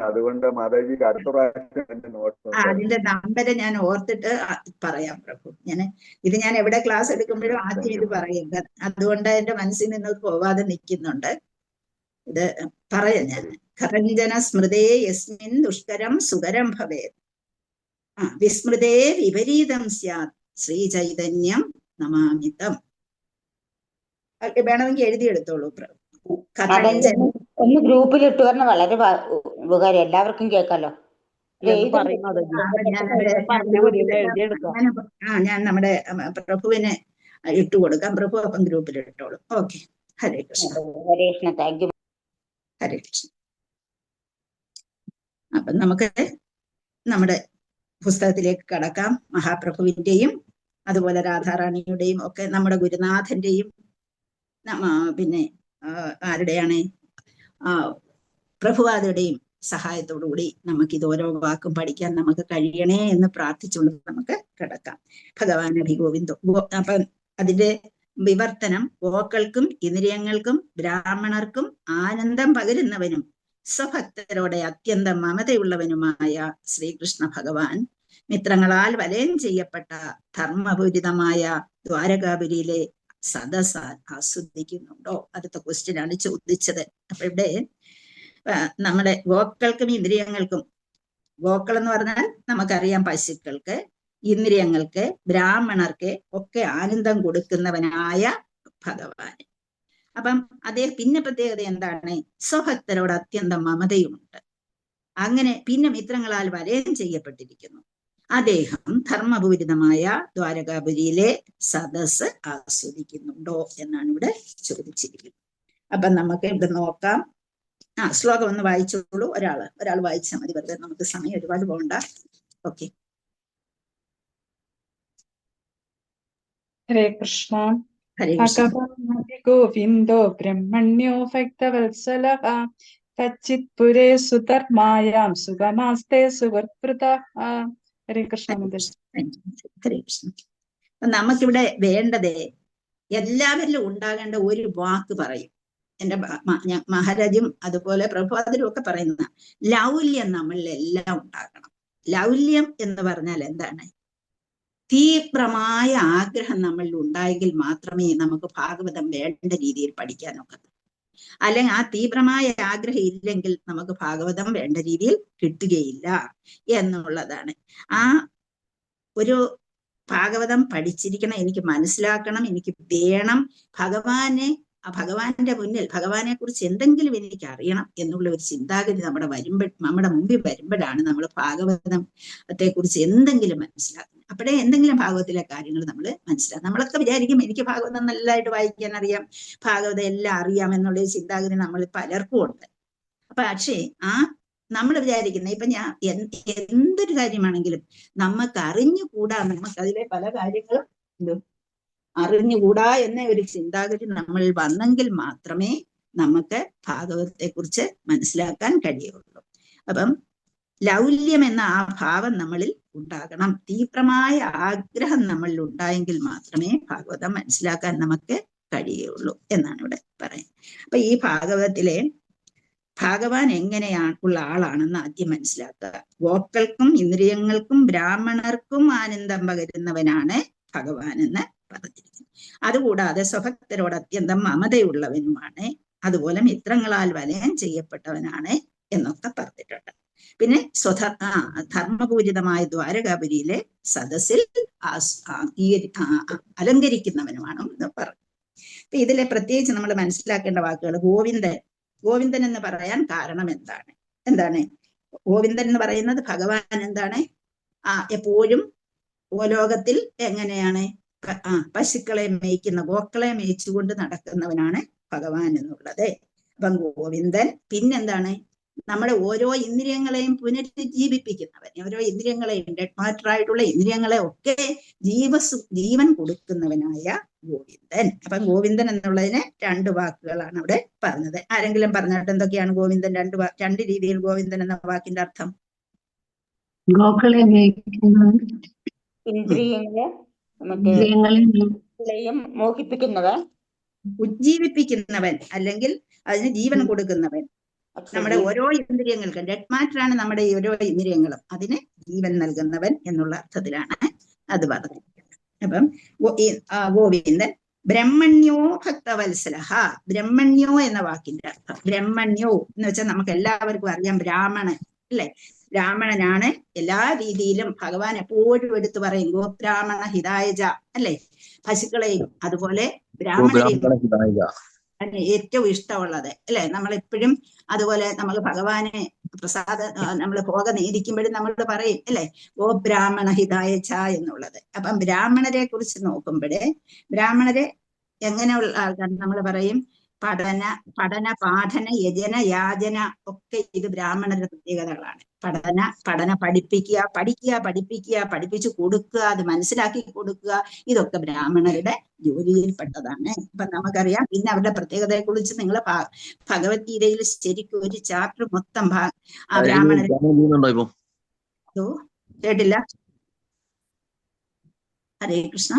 അതുകൊണ്ട് മാതാജിക്ക് അടുത്ത പ്രാവശ്യം അതിന്റെ നമ്പര് ഞാൻ ഓർത്തിട്ട് പറയാം പ്രഭു. ഇത് ഞാൻ എവിടെ ക്ലാസ് എടുക്കുമ്പോഴും ആദ്യം ഇത് പറയും. അതുകൊണ്ട് എന്റെ മനസ്സിൽ നിന്ന് പോവാതെ നിൽക്കുന്നുണ്ട്. ഇത് പറയാം ഞാൻ. ഖരഞ്ജന സ്മൃതേ യസ്മിൻ ദുഷ്കരം സുഖരം ഭവേത് വിസ്മൃതേ വിപരീതം സ്യാത് ശ്രീ ചൈതന്യം നമാമിതം. വേണമെങ്കിൽ എഴുതിയെടുത്തോളൂ. ഒന്ന് ഗ്രൂപ്പിൽ ഇട്ടു പറഞ്ഞ വളരെ ഉപകാരം, എല്ലാവർക്കും കേൾക്കാലോ. ഞാൻ നമ്മുടെ പ്രഭുവിനെ ഇട്ടുകൊടുക്കാം. പ്രഭു അപ്പം ഗ്രൂപ്പിൽ ഇട്ടോളൂ. Okay. Hare Krishna. Hare Krishna. Thank you. Hare Krishna. അപ്പൊ നമുക്ക് നമ്മുടെ പുസ്തകത്തിലേക്ക് കടക്കാം. മഹാപ്രഭുവിന്റെയും അതുപോലെ രാധാറാണിയുടെയും ഒക്കെ നമ്മുടെ ഗുരുനാഥന്റെയും പിന്നെ ആരുടെയാണ് പ്രഭുവാദയുടെയും സഹായത്തോടുകൂടി നമുക്കിത് ഓരോ വാക്കും പഠിക്കാൻ നമുക്ക് കഴിയണേ എന്ന് പ്രാർത്ഥിച്ചുകൊണ്ട് നമുക്ക് കിടക്കാം. ഭഗവാൻ അഭിഗോവിന്ദോ. അപ്പം അതിന്റെ വിവർത്തനം: ഗോക്കൾക്കും ഇന്ദ്രിയങ്ങൾക്കും ബ്രാഹ്മണർക്കും ആനന്ദം പകരുന്നവനും സ്വഭക്തരോടെ അത്യന്തം മമതയുള്ളവനുമായ ശ്രീകൃഷ്ണ ഭഗവാൻ മിത്രങ്ങളാൽ വലയം ചെയ്യപ്പെട്ട ധർമ്മപൂരിതമായ ദ്വാരകാപുരിയിലെ സദസ് ആസ്വദിക്കുന്നുണ്ടോ? അടുത്ത ക്വസ്റ്റ്യൻ ആണ് ചോദിച്ചത്. അപ്പൊ ഇവിടെ നമ്മുടെ ഗോക്കൾക്കും ഇന്ദ്രിയങ്ങൾക്കും, ഗോക്കൾ എന്ന് പറഞ്ഞാൽ നമുക്കറിയാം പശുക്കൾക്ക്, ഇന്ദ്രിയങ്ങൾക്ക്, ബ്രാഹ്മണർക്ക് ഒക്കെ ആനന്ദം കൊടുക്കുന്നവനായ ഭഗവാൻ. അപ്പം അതേ പിന്നെ പ്രത്യേകത എന്താണ്? സ്വഭക്തരോട് അത്യന്തം മമതയുമുണ്ട്. അങ്ങനെ പിന്നെ മിത്രങ്ങളാൽ വലയം ചെയ്യപ്പെട്ടിരിക്കുന്നു. അദ്ദേഹം ധർമ്മപൂരിതമായ ദ്വാരകാപുരിയിലെ സദസ് ആസ്വദിക്കുന്നുണ്ടോ എന്നാണ് ഇവിടെ ചോദിച്ചിരിക്കുന്നത്. അപ്പൊ നമുക്ക് ഇവിടെ നോക്കാം. ശ്ലോകം ഒന്ന് വായിച്ചോളൂ. ഒരാൾ വായിച്ചാൽ മതി, വെറുതെ നമുക്ക് സമയം ഒരുപാട് പോകണ്ട. ഓക്കെ. ഹരേ കൃഷ്ണ. ഹരേ കൃഷ്ണ. ഗോവിന്ദോ ബ്രഹ്മണ്യോ ഭക്തവത്സലഃ കച്ചിത് പുരേ സുധർമായാം സുഖമാസ്തേ സുവർകൃതഃ. ഹരേ കൃഷ്ണ. ഹരേ കൃഷ്ണ. നമുക്കിവിടെ വേണ്ടത് എല്ലാവരിലും ഉണ്ടാകേണ്ട ഒരു വാക്ക് പറയും. എന്റെ മഹാരാജും അതുപോലെ പ്രഭുപാദരും ഒക്കെ പറയുന്ന ലൗല്യം നമ്മളിലെല്ലാം ഉണ്ടാകണം. ലൗല്യം എന്ന് പറഞ്ഞാൽ എന്താണ്? തീവ്രമായ ആഗ്രഹം നമ്മളിൽ ഉണ്ടായെങ്കിൽ മാത്രമേ നമുക്ക് ഭാഗവതം വേണ്ട രീതിയിൽ പഠിക്കാനൊക്കൂ. അല്ലെങ്കിൽ ആ തീവ്രമായ ആഗ്രഹം ഇല്ലെങ്കിൽ നമുക്ക് ഭാഗവതം വേണ്ട രീതിയിൽ കിട്ടുകയില്ല എന്നുള്ളതാണ്. ആ ഒരു ഭാഗവതം പഠിച്ചിരിക്കണം, എനിക്ക് മനസ്സിലാക്കണം, എനിക്ക് വേണം, ഭഗവാന്റെ മുന്നിൽ ഭഗവാനെ കുറിച്ച് എന്തെങ്കിലും എനിക്ക് അറിയണം എന്നുള്ള ഒരു ചിന്താഗതി നമ്മുടെ മുമ്പിൽ വരുമ്പോഴാണ് നമ്മൾ ഭാഗവതത്തെ കുറിച്ച് എന്തെങ്കിലും മനസ്സിലാക്കുന്നത്. അപ്പോഴേ എന്തെങ്കിലും ഭാഗവത്തിലെ കാര്യങ്ങൾ നമ്മൾ മനസ്സിലാക്കും. നമ്മളൊക്കെ വിചാരിക്കും എനിക്ക് ഭാഗവതം നല്ലതായിട്ട് വായിക്കാൻ അറിയാം, ഭാഗവതം എല്ലാം അറിയാം എന്നുള്ള ചിന്താഗതി നമ്മൾ പലർക്കും ഉണ്ട്. പക്ഷേ നമ്മൾ വിചാരിക്കുന്ന ഇപ്പൊ ഞാൻ എന്തൊരു കാര്യമാണെങ്കിലും നമുക്ക് അറിഞ്ഞുകൂടാ, നമുക്ക് അതിലെ പല കാര്യങ്ങളും അറിഞ്ഞുകൂടാ എന്ന ഒരു ചിന്താഗതി നമ്മൾ വന്നെങ്കിൽ മാത്രമേ നമുക്ക് ഭാഗവതത്തെ കുറിച്ച് മനസ്സിലാക്കാൻ കഴിയുള്ളൂ. അപ്പം ലൗല്യം എന്ന ആ ഭാവം നമ്മളിൽ ഉണ്ടാകണം. തീവ്രമായ ആഗ്രഹം നമ്മളിൽ ഉണ്ടായെങ്കിൽ മാത്രമേ ഭാഗവതം മനസ്സിലാക്കാൻ നമുക്ക് കഴിയുള്ളൂ എന്നാണ് ഇവിടെ പറയുന്നത്. അപ്പൊ ഈ ഭാഗവതത്തിലെ ഭഗവാൻ എങ്ങനെയുള്ള ആളാണെന്ന് ആദ്യം മനസ്സിലാക്കുക. ഗോക്കൾക്കും ഇന്ദ്രിയങ്ങൾക്കും ബ്രാഹ്മണർക്കും ആനന്ദം പകരുന്നവനാണ് ഭഗവാൻ എന്ന് പറഞ്ഞിരിക്കുന്നു. അതുകൂടാതെ സ്വഭക്തരോട് അത്യന്തം മമതയുള്ളവനുമാണ്, അതുപോലെ മിത്രങ്ങളാൽ വലയം ചെയ്യപ്പെട്ടവനാണ് എന്നൊക്കെ പറഞ്ഞിട്ടുണ്ട്. പിന്നെ ധർമ്മപൂരിതമായ ദ്വാരകാപുരിയിലെ സദസ്സിൽ അലങ്കരിക്കുന്നവനുമാണ് എന്ന് പറഞ്ഞു. അപ്പൊ ഇതിലെ പ്രത്യേകിച്ച് നമ്മൾ മനസ്സിലാക്കേണ്ട വാക്കുകൾ ഗോവിന്ദൻ എന്ന് പറയാൻ കാരണം എന്താണ് ഗോവിന്ദൻ എന്ന് പറയുന്നത് ഭഗവാൻ എന്താണ്? എപ്പോഴും ലോകത്തിൽ എങ്ങനെയാണ് പശുക്കളെ മേയ്ക്കുന്ന, ഗോക്കളെ മേയിച്ചുകൊണ്ട് നടക്കുന്നവനാണ് ഭഗവാൻ എന്നുള്ളത്. അപ്പം ഗോവിന്ദൻ പിന്നെന്താണ്? നമ്മുടെ ഓരോ ഇന്ദ്രിയങ്ങളെയും പുനരുജ്ജീവിപ്പിക്കുന്നവൻ. ഓരോ ഇന്ദ്രിയങ്ങളെയും ഡെഡ് മാറ്ററായിട്ടുള്ള ഇന്ദ്രിയങ്ങളെ ഒക്കെ ജീവൻ കൊടുക്കുന്നവനായ ഗോവിന്ദൻ. അപ്പം ഗോവിന്ദൻ എന്നുള്ളതിന് രണ്ട് വാക്കുകളാണ് അവിടെ പറഞ്ഞത്. ആരെങ്കിലും പറഞ്ഞിട്ട് എന്തൊക്കെയാണ് ഗോവിന്ദൻ? രണ്ട് രീതിയിൽ ഗോവിന്ദൻ എന്ന വാക്കിന്റെ അർത്ഥം. ഗോക്കളെ ഇന്ദ്രിയങ്ങളെയും മോഹിപ്പിക്കുന്നവൻ, ഉജ്ജീവിപ്പിക്കുന്നവൻ, അല്ലെങ്കിൽ അതിന് ജീവൻ കൊടുക്കുന്നവൻ. നമ്മുടെ ഓരോ ഇന്ദ്രിയങ്ങൾക്കും ഡെഡ് മാറ്ററാണ് നമ്മുടെ ഈ ഓരോ ഇന്ദ്രിയങ്ങളും, അതിന് ജീവൻ നൽകുന്നവൻ എന്നുള്ള അർത്ഥത്തിലാണ് അത് പറഞ്ഞിരിക്കുന്നത്. അപ്പം ഗോവിന്ദൻ ബ്രഹ്മണ്യോ ഭക്തവത്സലഃ. ബ്രഹ്മണ്യോ എന്ന വാക്കിന്റെ അർത്ഥം ബ്രഹ്മണ്യോ എന്ന് വെച്ചാൽ നമുക്ക് എല്ലാവർക്കും അറിയാം, ബ്രാഹ്മണൻ അല്ലെ? ബ്രാഹ്മണനാണ്. എല്ലാ രീതിയിലും ഭഗവാൻ എപ്പോഴും എടുത്തു പറയും ഗോബ്രാഹ്മണ ഹിതായജ അല്ലെ? പശുക്കളെയും അതുപോലെ ബ്രാഹ്മണരെയും ഏറ്റവും ഇഷ്ടമുള്ളത് അല്ലെ? നമ്മളെപ്പോഴും അതുപോലെ നമ്മൾ ഭഗവാനെ നമ്മൾ ഭോഗ നേദിക്കുമ്പോഴും നമ്മൾ പറയും അല്ലെ, ഓ ബ്രാഹ്മണ ഹിതായച്ച എന്നുള്ളത്. അപ്പം ബ്രാഹ്മണരെ കുറിച്ച് നോക്കുമ്പോഴേ ബ്രാഹ്മണരെ എങ്ങനെയുള്ള ആൾക്കാർ നമ്മൾ പറയും? പഠന പാഠന യജന യാചന ഒക്കെ ഇത് ബ്രാഹ്മണരുടെ പ്രത്യേകതകളാണ്. പഠിപ്പിച്ചു കൊടുക്കുക, അത് മനസ്സിലാക്കി കൊടുക്കുക, ഇതൊക്കെ ബ്രാഹ്മണരുടെ ജോലിയിൽപ്പെട്ടതാണ്. ഇപ്പൊ നമുക്കറിയാം. പിന്നെ അവരുടെ പ്രത്യേകതയെ കുറിച്ച് നിങ്ങൾ ഭഗവത്ഗീതയിൽ ശരിക്കും ഒരു ചാപ്റ്റർ മൊത്തം ആ ബ്രാഹ്മണരെ കേട്ടില്ല. ഹരേ കൃഷ്ണ.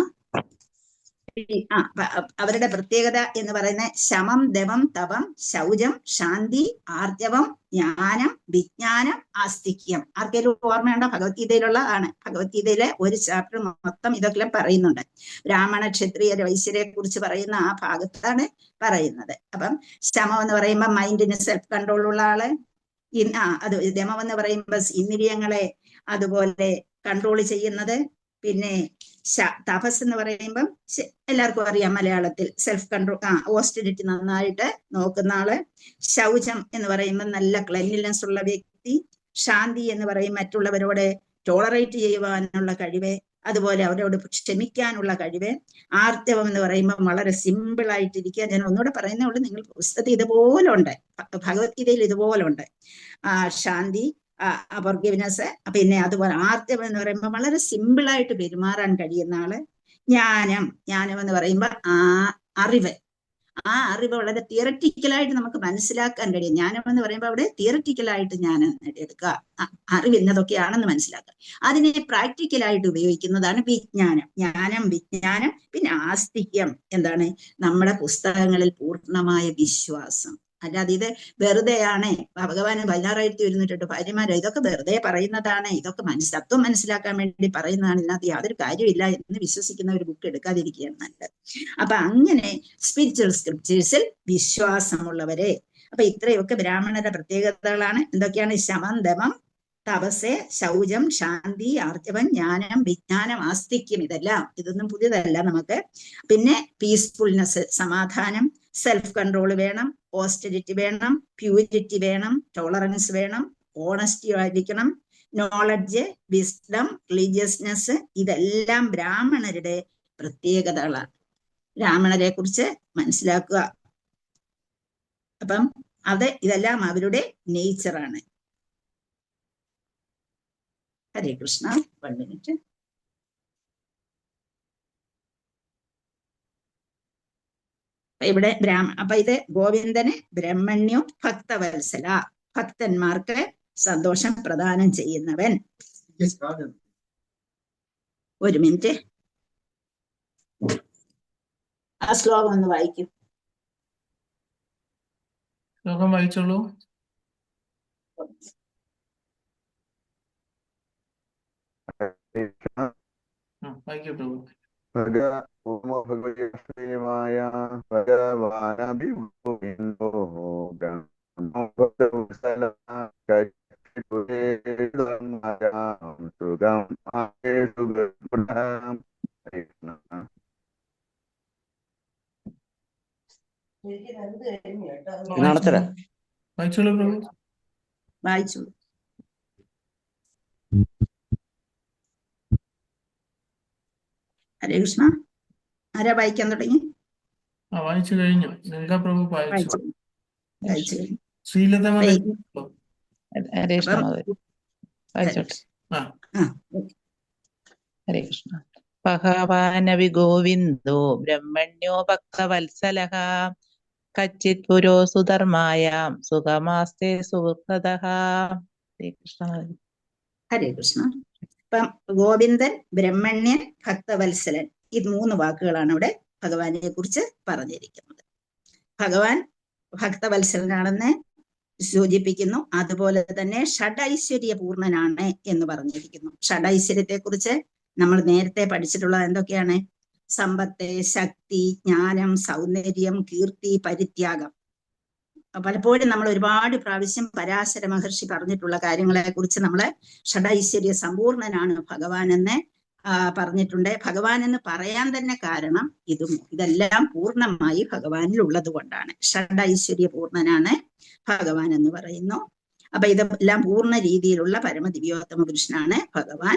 അവരുടെ പ്രത്യേകത എന്ന് പറയുന്ന ശമം, ദമം, തപം, ശൗചം, ശാന്തി, ആർജവം, ജ്ഞാനം, വിജ്ഞാനം, ആസ്തിക്യം. ആർക്കെങ്കിലും ഓർമ്മയുണ്ടോ? ഭഗവത്ഗീതയിലുള്ളതാണ്. ഭഗവത്ഗീതയിലെ ഒരു ചാപ്റ്റർ മൊത്തം ഇതൊക്കെ പറയുന്നുണ്ട്. ബ്രാഹ്മണ ക്ഷത്രിയ വൈശ്യരെ കുറിച്ച് പറയുന്ന ആ ഭാഗത്താണ് പറയുന്നത്. അപ്പം ശമം എന്ന് പറയുമ്പോൾ മൈൻഡിന് സെൽഫ് കൺട്രോൾ ഉള്ള ആള്. അത് ദമം എന്ന് പറയുമ്പോൾ ഇന്ദ്രിയങ്ങളെ അതുപോലെ കൺട്രോൾ ചെയ്യുന്നത്. പിന്നെ തപസ് എന്ന് പറയുമ്പം എല്ലാവർക്കും അറിയാം മലയാളത്തിൽ സെൽഫ് കൺട്രോൾ, ഓസ്റ്ററിറ്റി നന്നായിട്ട് നോക്കുന്ന ആള്. ശൗചം എന്ന് പറയുമ്പോൾ നല്ല ക്ലെൻലിനെസ് ഉള്ള വ്യക്തി. ശാന്തി എന്ന് പറയും മറ്റുള്ളവരോട് ടോളറേറ്റ് ചെയ്യുവാനുള്ള കഴിവ്, അതുപോലെ അവരോട് ക്ഷമിക്കാനുള്ള കഴിവ്. ആർജവം എന്ന് പറയുമ്പോൾ വളരെ സിമ്പിൾ ആയിട്ടിരിക്കുക. ഞാൻ ഒന്നുകൂടെ പറയുന്നേ ഉള്ളൂ, നിങ്ങൾ പുസ്തകത്തിൽ ഇതുപോലെ ഉണ്ട്, ഭഗവത്ഗീതയിൽ ഇതുപോലെ ഉണ്ട്. ശാന്തി, ഫോർഗിവ്നെസ്, പിന്നെ അതുപോലെ ആർജവം എന്ന് പറയുമ്പോൾ വളരെ സിമ്പിൾ ആയിട്ട് പെരുമാറാൻ കഴിയുന്ന ആള്. ജ്ഞാനം എന്ന് പറയുമ്പോൾ അറിവ്, ആ അറിവ് വളരെ തിയററ്റിക്കലായിട്ട് നമുക്ക് മനസ്സിലാക്കാൻ കഴിയും. ജ്ഞാനം എന്ന് പറയുമ്പോൾ അവിടെ തിയററ്റിക്കലായിട്ട് ജ്ഞാനം നേടിയെടുക്കുക, അറിവ് ഇന്നതൊക്കെയാണെന്ന് മനസ്സിലാക്കുക. അതിനെ പ്രാക്ടിക്കലായിട്ട് ഉപയോഗിക്കുന്നതാണ് വിജ്ഞാനം. വിജ്ഞാനം. പിന്നെ ആസ്തിക്യം എന്താണ്? നമ്മുടെ പുസ്തകങ്ങളിൽ പൂർണ്ണമായ വിശ്വാസം. അല്ലാതെ ഇത് വെറുതെയാണ്, ഭഗവാന് 16,108 ഭാര്യമാരോ, ഇതൊക്കെ വെറുതെ പറയുന്നതാണ്, ഇതൊക്കെ തത്വം മനസ്സിലാക്കാൻ വേണ്ടി പറയുന്നതാണ്, ഇതിനകത്ത് യാതൊരു കാര്യമില്ല എന്ന് വിശ്വസിക്കുന്ന ഒരു ബുക്ക് എടുക്കാതിരിക്കുകയാണ് നല്ലത്. അപ്പൊ അങ്ങനെ സ്പിരിച്വൽ സ്ക്രിപ്റ്റേഴ്സിൽ വിശ്വാസമുള്ളവരെ. അപ്പൊ ഇത്രയൊക്കെ ബ്രാഹ്മണരുടെ പ്രത്യേകതകളാണ്. എന്തൊക്കെയാണ്? ശമം, ദമം, തപസ്, ശൗചം, ശാന്തി, ആർജവം, ജ്ഞാനം, വിജ്ഞാനം, ആസ്തിക്യം. ഇതൊന്നും പുതിയതല്ല നമുക്ക്. പിന്നെ പീസ്ഫുൾനെസ്, സമാധാനം, സെൽഫ് കൺട്രോൾ വേണം, ഓസ്റ്ററിറ്റി വേണം, പ്യൂരിറ്റി വേണം, ടോളറൻസ് വേണം, ഓണസ്റ്റി ആയിരിക്കണം, നോളജ്, വിസ്ഡം, റിലീജിയസ്നെസ്. ഇതെല്ലാം ബ്രാഹ്മണരുടെ പ്രത്യേകതകളാണ്. ബ്രാഹ്മണരെ കുറിച്ച് മനസ്സിലാക്കുക. അപ്പം ഇതെല്ലാം അവരുടെ നേച്ചറാണ്. ഹരേ കൃഷ്ണ. 1 മിനിറ്റ്. ഇവിടെ അപ്പൊ ഇത് ഗോവിന്ദന് ബ്രഹ്മണ്യോ ഭക്തവത്സല, ഭക്തന്മാർക്ക് സന്തോഷം പ്രദാനം ചെയ്യുന്നവൻ. 1 മിനിറ്റ്. ആ ശ്ലോകം ഒന്ന് വായിക്കും. ശ്ലോകം വായിച്ചോളൂ. വായിക്കൂ. ഭഗവതീമായ ഭഗവാനഭിഭൂമിന്ദോ വായിച്ചോളൂ പ്രഭു. വായിച്ചോളൂ. ഹരേ കൃഷ്ണ. ആരാ വായിക്കാൻ തുടങ്ങി? വായിച്ചു കഴിഞ്ഞു. ഗംഗാ പ്രഭു വായിച്ചു. ശ്രീലത ഹരേ കൃഷ്ണ. ഹരേ കൃഷ്ണ. ഭഗവാനവി ഗോവിന്ദോ ബ്രഹ്മണ്യോ ഭക്തവത്സലഃ കച്ചിത് പുരോ സുധർമായാം സുഖമാസ്തേ സുഹൃതഃ. ഹരേ കൃഷ്ണ. ഹരേ കൃഷ്ണ. ഇപ്പം ഗോവിന്ദൻ, ബ്രഹ്മണ്യൻ, ഭക്തവത്സലൻ, ഈ 3 വാക്കുകളാണ് ഇവിടെ ഭഗവാനെ കുറിച്ച് പറഞ്ഞിരിക്കുന്നത്. ഭഗവാൻ ഭക്തവത്സലനാണെന്ന് സൂചിപ്പിക്കുന്നു. അതുപോലെ തന്നെ ഷഡൈശ്വര്യ പൂർണ്ണനാണ് എന്ന് പറഞ്ഞിരിക്കുന്നു. ഷഡൈശ്വര്യത്തെ കുറിച്ച് നമ്മൾ നേരത്തെ പഠിച്ചിട്ടുള്ളത് എന്തൊക്കെയാണ്? സമ്പത്ത്, ശക്തി, ജ്ഞാനം, സൗന്ദര്യം, കീർത്തി, പരിത്യാഗം. പലപ്പോഴും നമ്മൾ ഒരുപാട് പ്രാവശ്യം പരാശര മഹർഷി പറഞ്ഞിട്ടുള്ള കാര്യങ്ങളെ കുറിച്ച് നമ്മള് ഷഡൈശ്വര്യ സമ്പൂർണനാണ് ഭഗവാൻ എന്ന് പറഞ്ഞിട്ടുണ്ട്. ഭഗവാൻ എന്ന് പറയാൻ തന്നെ കാരണം ഇതെല്ലാം പൂർണ്ണമായി ഭഗവാനിൽ ഉള്ളത് കൊണ്ടാണ്. ഷഡൈശ്വര്യ പൂർണ്ണനാണ് ഭഗവാൻ എന്ന് പറയുന്നു. അപ്പൊ ഇതെല്ലാം പൂർണ്ണ രീതിയിലുള്ള പരമദിവ്യോത്തമ പുരുഷനാണ് ഭഗവാൻ.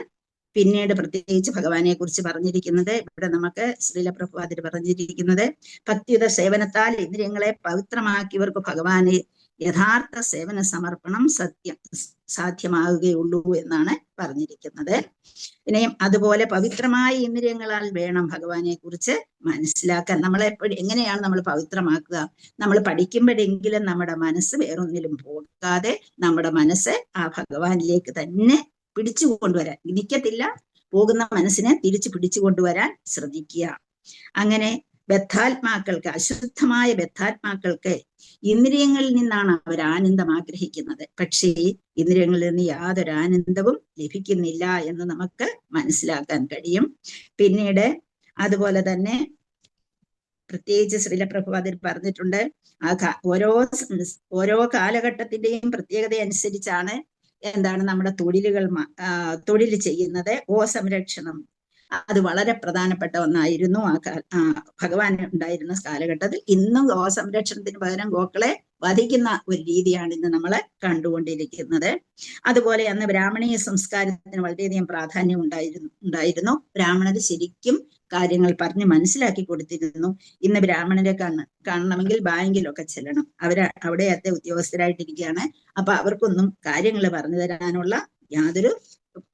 പിന്നീട് പ്രത്യേകിച്ച് ഭഗവാനെ കുറിച്ച് പറഞ്ഞിരിക്കുന്നത് ഇവിടെ നമുക്ക് ശ്രീല പ്രഭുപാദർ പറഞ്ഞിരിക്കുന്നത്, ഭക്തിയുത സേവനത്താൽ ഇന്ദ്രിയങ്ങളെ പവിത്രമാക്കിയവർക്ക് ഭഗവാന് യഥാർത്ഥ സേവന സമർപ്പണം സാധ്യമാവുകയുള്ളൂ എന്നാണ് പറഞ്ഞിരിക്കുന്നത്. ഇനിയും അതുപോലെ പവിത്രമായ ഇന്ദ്രിയങ്ങളാൽ വേണം ഭഗവാനെ കുറിച്ച് മനസ്സിലാക്കാൻ. എങ്ങനെയാണ് നമ്മൾ പവിത്രമാക്കുക? നമ്മൾ പഠിക്കുമ്പോഴെങ്കിലും നമ്മുടെ മനസ്സ് വേറൊന്നിലും പോകാതെ നമ്മുടെ മനസ്സ് ആ ഭഗവാനിലേക്ക് തന്നെ പിടിച്ചു കൊണ്ടുവരാൻ, നിൽക്കത്തില്ല, പോകുന്ന മനസ്സിനെ തിരിച്ചു പിടിച്ചു കൊണ്ടുവരാൻ ശ്രദ്ധിക്കുക. അങ്ങനെ ബദ്ധാത്മാക്കൾക്ക്, അശുദ്ധമായ ബദ്ധാത്മാക്കൾക്ക് ഇന്ദ്രിയങ്ങളിൽ നിന്നാണ് അവർ ആനന്ദം ആഗ്രഹിക്കുന്നത്. പക്ഷേ ഇന്ദ്രിയങ്ങളിൽ നിന്ന് യാതൊരു ആനന്ദവും ലഭിക്കുന്നില്ല എന്ന് നമുക്ക് മനസ്സിലാക്കാൻ കഴിയും. പിന്നീട് അതുപോലെ തന്നെ പ്രത്യേകിച്ച് ശ്രീല പ്രഭുപാദർ പറഞ്ഞിട്ടുണ്ട്, ഓരോ കാലഘട്ടത്തിന്റെയും പ്രത്യേകത അനുസരിച്ചാണ് നമ്മുടെ തൊഴിൽ ചെയ്യുന്നത്. ഗോസംരക്ഷണം അത് വളരെ പ്രധാനപ്പെട്ട ഒന്നായിരുന്നു ഭഗവാൻ ഉണ്ടായിരുന്ന കാലഘട്ടത്തിൽ. ഇന്നും ഗോസംരക്ഷണത്തിന് പകരം ഗോക്കളെ വധിക്കുന്ന ഒരു രീതിയാണ് ഇന്ന് നമ്മൾ കണ്ടുകൊണ്ടിരിക്കുന്നത്. അതുപോലെ അന്ന് ബ്രാഹ്മണീയ സംസ്കാരത്തിന് വളരെയധികം പ്രാധാന്യം ഉണ്ടായിരുന്നു. ബ്രാഹ്മണർ ശരിക്കും കാര്യങ്ങൾ പറഞ്ഞ് മനസ്സിലാക്കി കൊടുത്തിരുന്നു. ഇന്ന് ബ്രാഹ്മണരെ കാണണമെങ്കിൽ ബാങ്കിലൊക്കെ ചെല്ലണം. അവിടെയത്തെ ഉദ്യോഗസ്ഥരായിട്ടിരിക്കുകയാണ്. അപ്പൊ അവർക്കൊന്നും കാര്യങ്ങൾ പറഞ്ഞു തരാനുള്ള യാതൊരു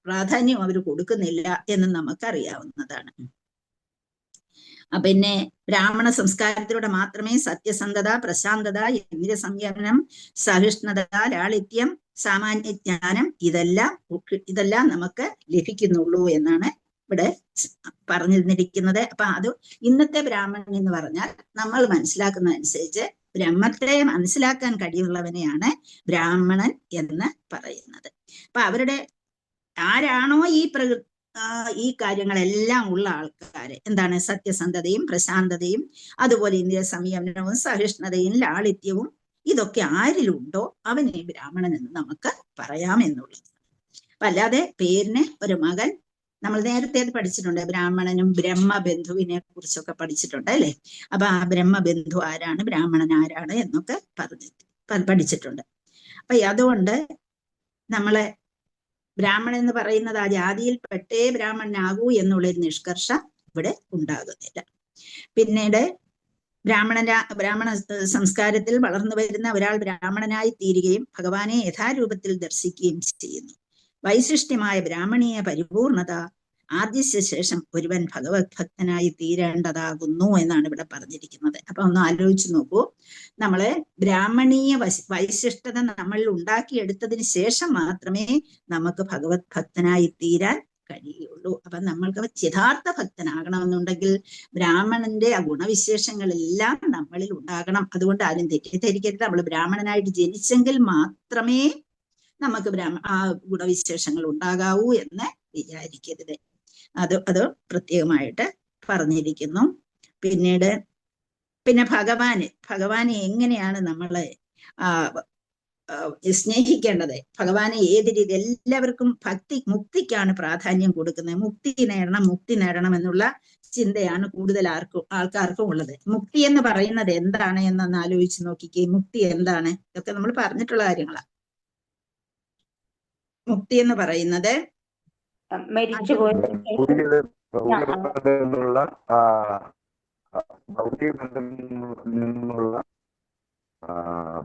പ്രാധാന്യവും അവർ കൊടുക്കുന്നില്ല എന്ന് നമുക്കറിയാവുന്നതാണ്. പിന്നെ ബ്രാഹ്മണ സംസ്കാരത്തിലൂടെ മാത്രമേ സത്യസന്ധത, പ്രശാന്തത, ഇന്ദ്രിയ സംയമനം, സഹിഷ്ണുത, ലാളിത്യം, സാമാന്യ ജ്ഞാനം ഇതെല്ലാം നമുക്ക് ലഭിക്കുന്നുള്ളൂ എന്നാണ് ഇവിടെ പറഞ്ഞിരുന്നിരിക്കുന്നത്. അപ്പൊ അത് ഇന്നത്തെ ബ്രാഹ്മണൻ എന്ന് പറഞ്ഞാൽ നമ്മൾ മനസ്സിലാക്കുന്ന അനുസരിച്ച് ബ്രഹ്മത്തെ മനസ്സിലാക്കാൻ കഴിയുള്ളവനെയാണ് ബ്രാഹ്മണൻ എന്ന് പറയുന്നത്. അപ്പൊ അവരുടെ ആരാണോ ഈ കാര്യങ്ങളെല്ലാം ഉള്ള ആൾക്കാര്, എന്താണ് സത്യസന്ധതയും പ്രശാന്തതയും അതുപോലെ ഇന്ദ്രിയ സംയമനവും സഹിഷ്ണുതയും ലാളിത്യവും ഇതൊക്കെ ആരിലുണ്ടോ അവനെ ബ്രാഹ്മണൻ എന്ന് നമുക്ക് പറയാം എന്നുള്ളത്. അപ്പൊ അല്ലാതെ പേരിന് ഒരു മകൻ, നമ്മൾ നേരത്തെ അത് പഠിച്ചിട്ടുണ്ട്, ബ്രാഹ്മണനും ബ്രഹ്മബന്ധുവിനെ കുറിച്ചൊക്കെ പഠിച്ചിട്ടുണ്ട് അല്ലെ. അപ്പൊ ആ ബ്രഹ്മബന്ധു ആരാണ്, ബ്രാഹ്മണൻ ആരാണ് എന്നൊക്കെ പഠിച്ചിട്ടുണ്ട്. അപ്പൊ അതുകൊണ്ട് നമ്മളെ ബ്രാഹ്മണൻ എന്ന് പറയുന്നത് ആ ജാതിയിൽ പെട്ടേ ബ്രാഹ്മണനാകൂ എന്നുള്ളൊരു നിഷ്കർഷ ഇവിടെ ഉണ്ടാകുന്നില്ല. പിന്നീട് ബ്രാഹ്മണ സംസ്കാരത്തിൽ വളർന്നു വരുന്ന ഒരാൾ ബ്രാഹ്മണനായി തീരുകയും ഭഗവാനെ യഥാരൂപത്തിൽ ദർശിക്കുകയും ചെയ്യുന്നു. വൈശിഷ്ട്യമായ ബ്രാഹ്മണീയ പരിപൂർണത ആർജിച്ച ഒരുവൻ ഭഗവത് ഭക്തനായി തീരേണ്ടതാകുന്നു എന്നാണ് ഇവിടെ പറഞ്ഞിരിക്കുന്നത്. അപ്പൊ ഒന്ന് ആലോചിച്ച് നോക്കൂ, നമ്മള് ബ്രാഹ്മണീയ വൈശിഷ്ടത നമ്മളിൽ ഉണ്ടാക്കിയെടുത്തതിന് ശേഷം മാത്രമേ നമുക്ക് ഭഗവത് ഭക്തനായി തീരാൻ കഴിയുള്ളൂ. അപ്പൊ നമ്മൾക്ക് യഥാർത്ഥ ഭക്തനാകണമെന്നുണ്ടെങ്കിൽ ബ്രാഹ്മണന്റെ ആ ഗുണവിശേഷങ്ങളെല്ലാം നമ്മളിൽ ഉണ്ടാകണം. അതുകൊണ്ട് ആരും തെറ്റിദ്ധരിക്കരുത്, നമ്മൾ ബ്രാഹ്മണനായിട്ട് ജനിച്ചെങ്കിൽ മാത്രമേ നമുക്ക് ആ ഗുണവിശേഷങ്ങൾ ഉണ്ടാകാവൂ എന്ന് വിചാരിക്കരുത്. അത് പ്രത്യേകമായിട്ട് പറഞ്ഞിരിക്കുന്നു. പിന്നെ ഭഗവാനെ എങ്ങനെയാണ് നമ്മളെ സ്നേഹിക്കേണ്ടത്, ഭഗവാനെ ഏത് രീതി, എല്ലാവർക്കും മുക്തിക്കാണ് പ്രാധാന്യം കൊടുക്കുന്നത്. മുക്തി നേടണം എന്നുള്ള ചിന്തയാണ് കൂടുതൽ ആൾക്കാർക്കും ഉള്ളത്. മുക്തി എന്ന് പറയുന്നത് എന്താണ് എന്നൊന്ന് ആലോചിച്ച് നോക്കിക്കേ. മുക്തി എന്താണ്? ഇതൊക്കെ നമ്മൾ പറഞ്ഞിട്ടുള്ള കാര്യങ്ങളാണ്. മുക്തി എന്ന് പറയുന്നത്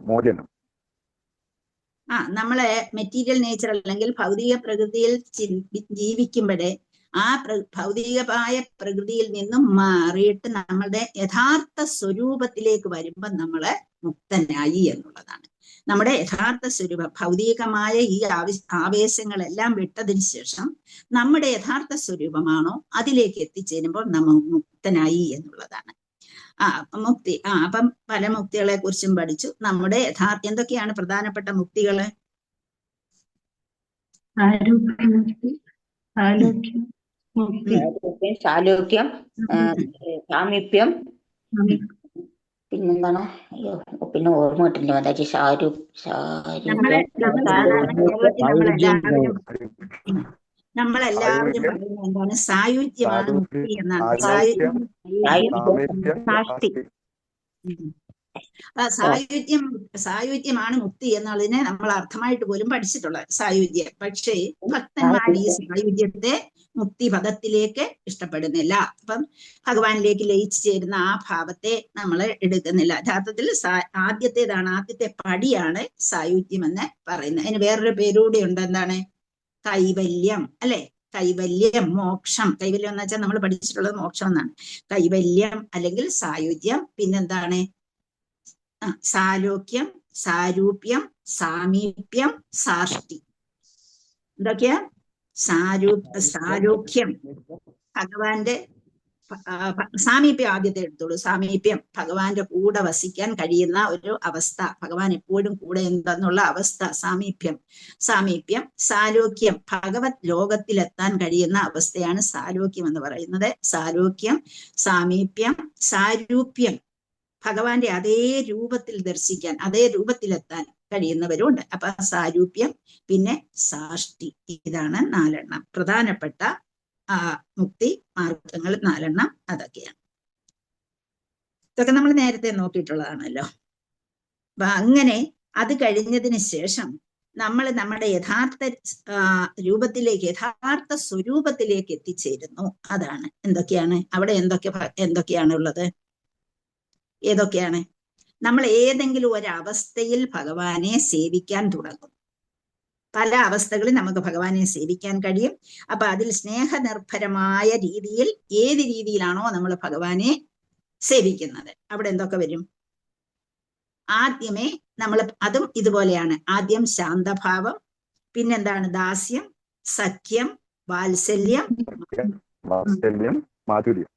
മോചനം. നമ്മളെ മെറ്റീരിയൽ നേച്ചർ അല്ലെങ്കിൽ ഭൗതിക പ്രകൃതിയിൽ ജീവിക്കുമ്പോഴേ ആ ഭൗതികമായ പ്രകൃതിയിൽ നിന്നും മാറിയിട്ട് നമ്മളുടെ യഥാർത്ഥ സ്വരൂപത്തിലേക്ക് വരുമ്പോൾ നമ്മള് മുക്തനായി എന്നുള്ളതാണ്. നമ്മുടെ യഥാർത്ഥ സ്വരൂപം, ഭൗതികമായ ഈ ആവേശങ്ങളെല്ലാം വിട്ടതിന് ശേഷം നമ്മുടെ യഥാർത്ഥ സ്വരൂപമാണോ അതിലേക്ക് എത്തിച്ചേരുമ്പോൾ നമ്മൾ മുക്തനായി എന്നുള്ളതാണ്. മുക്തി. അപ്പം പല മുക്തികളെ കുറിച്ചും പഠിച്ചു. നമ്മുടെ എന്തൊക്കെയാണ് പ്രധാനപ്പെട്ട മുക്തികള്? സാലോക്യം, സാമീപ്യം, പിന്നെന്താണ്, പിന്നെ ഓർമ്മ കിട്ടില്ല മാതാജി. നമ്മളെല്ലാവരും പറയുന്നത് എന്താണ്? സായുജ്യമാണ് മുക്തി എന്നാണ്. സായുജ്യമാണ് മുക്തി എന്നുള്ളതിനെ നമ്മൾ അർത്ഥമായിട്ട് പോലും പഠിച്ചിട്ടുള്ളത്, സായുജ്യം. പക്ഷേ ഭക്തന്മാർ ഈ സായുജ്യത്തെ മുക്തി പദത്തിലേക്ക് ഇഷ്ടപ്പെടുന്നില്ല. അപ്പം ഭഗവാനിലേക്ക് ലയിച്ചു ചേരുന്ന ആ ഭാവത്തെ നമ്മൾ എടുക്കുന്നില്ല. യഥാർത്ഥത്തിൽ ആദ്യത്തെ പടിയാണ് സായുജ്യം എന്ന് പറയുന്നത്. അതിന് വേറൊരു പേരൂടെ ഉണ്ട്, എന്താണ്? കൈവല്യം അല്ലെ. കൈവല്യം, മോക്ഷം. കൈവല്യം എന്ന് വെച്ചാൽ നമ്മൾ പഠിച്ചിട്ടുള്ളത് മോക്ഷം എന്നാണ്. കൈവല്യം അല്ലെങ്കിൽ സായുജ്യം. പിന്നെന്താണ്? സാലോക്യം, സാരൂപ്യം, സാമീപ്യം, സാഷ്ടി. എന്തൊക്കെയാ? സാലോക്യം ഭഗവാന്റെ, സാമീപ്യം ആദ്യത്തെ എടുത്തോളൂ. സാമീപ്യം ഭഗവാന്റെ കൂടെ വസിക്കാൻ കഴിയുന്ന ഒരു അവസ്ഥ, ഭഗവാൻ എപ്പോഴും കൂടെ ഉണ്ടെന്നുള്ള അവസ്ഥ, സാമീപ്യം. സാലോക്യം ഭഗവത് ലോകത്തിലെത്താൻ കഴിയുന്ന അവസ്ഥയാണ് സാലോക്യം എന്ന് പറയുന്നത്. സാലോക്യം, സാമീപ്യം, സാരൂപ്യം ഭഗവാന്റെ അതേ രൂപത്തിൽ ദർശിക്കാൻ, അതേ രൂപത്തിലെത്താൻ കഴിയുന്നവരുണ്ട്. അപ്പൊ സാരൂപ്യം, പിന്നെ സാഷ്ടി. ഇതാണ് 4 പ്രധാനപ്പെട്ട മുക്തി മാർഗങ്ങൾ. 4 അതൊക്കെയാണ്. ഇതൊക്കെ നമ്മൾ നേരത്തെ നോക്കിയിട്ടുള്ളതാണല്ലോ. അപ്പൊ അങ്ങനെ അത് കഴിഞ്ഞതിന് ശേഷം നമ്മൾ നമ്മുടെ യഥാർത്ഥ രൂപത്തിലേക്ക്, യഥാർത്ഥ സ്വരൂപത്തിലേക്ക് എത്തിച്ചേരുന്നു. അതാണ് എന്തൊക്കെയാണ് അവിടെ എന്തൊക്കെയാണ് ഉള്ളത്? ഏതൊക്കെയാണ്? നമ്മൾ ഏതെങ്കിലും ഒരവസ്ഥയിൽ ഭഗവാനെ സേവിക്കാൻ തുടങ്ങും. പല അവസ്ഥകളിൽ നമുക്ക് ഭഗവാനെ സേവിക്കാൻ കഴിയും. അപ്പൊ അതിൽ സ്നേഹനിർഭരമായ രീതിയിൽ, ഏത് രീതിയിലാണോ നമ്മൾ ഭഗവാനെ സേവിക്കുന്നത്, അവിടെ എന്തൊക്കെ വരും? ആദ്യമേ നമ്മൾ അതും ഇതുപോലെയാണ്. ആദ്യം ശാന്തഭാവം, പിന്നെന്താണ്? ദാസ്യം, സഖ്യം, വാത്സല്യം, മാധുര്യം.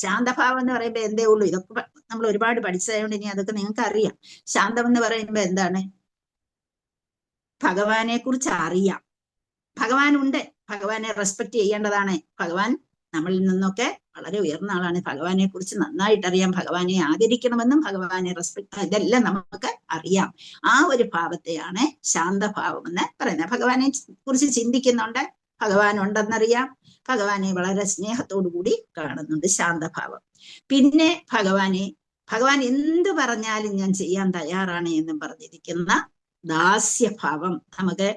ശാന്തഭാവം എന്ന് പറയുമ്പോ എന്തേ ഉള്ളൂ, ഇതൊക്കെ നമ്മൾ ഒരുപാട് പഠിച്ചതുകൊണ്ട് ഇനി അതൊക്കെ നിങ്ങൾക്ക് അറിയാം. ശാന്തം എന്ന് പറയുമ്പോ എന്താണ്? ഭഗവാനെ കുറിച്ച് അറിയാം. ഭഗവാനുണ്ട്, ഭഗവാനെ റെസ്പെക്ട് ചെയ്യേണ്ടതാണ്. ഭഗവാൻ നമ്മളിൽ നിന്നൊക്കെ വളരെ ഉയർന്ന ആളാണ്. ഭഗവാനെ കുറിച്ച് നന്നായിട്ട് അറിയാം. ഭഗവാനെ ആദരിക്കണമെന്നും ഭഗവാനെ റെസ്പെക്ട്, ഇതെല്ലാം നമുക്ക് അറിയാം. ആ ഒരു ഭാവത്തെയാണ് ശാന്തഭാവം എന്ന് പറയുന്നത്. ഭഗവാനെ കുറിച്ച് ചിന്തിക്കുന്നുണ്ട്, ഭഗവാൻ ഉണ്ടെന്നറിയാം, ഭഗവാനെ വളരെ സ്നേഹത്തോടു കൂടി കാണുന്നുണ്ട്, ശാന്തഭാവം. പിന്നെ ഭഗവാൻ എന്ത് പറഞ്ഞാലും ഞാൻ ചെയ്യാൻ തയ്യാറാണ് എന്നും പറഞ്ഞിരിക്കുന്ന ദാസ്യഭാവം നമുക്ക്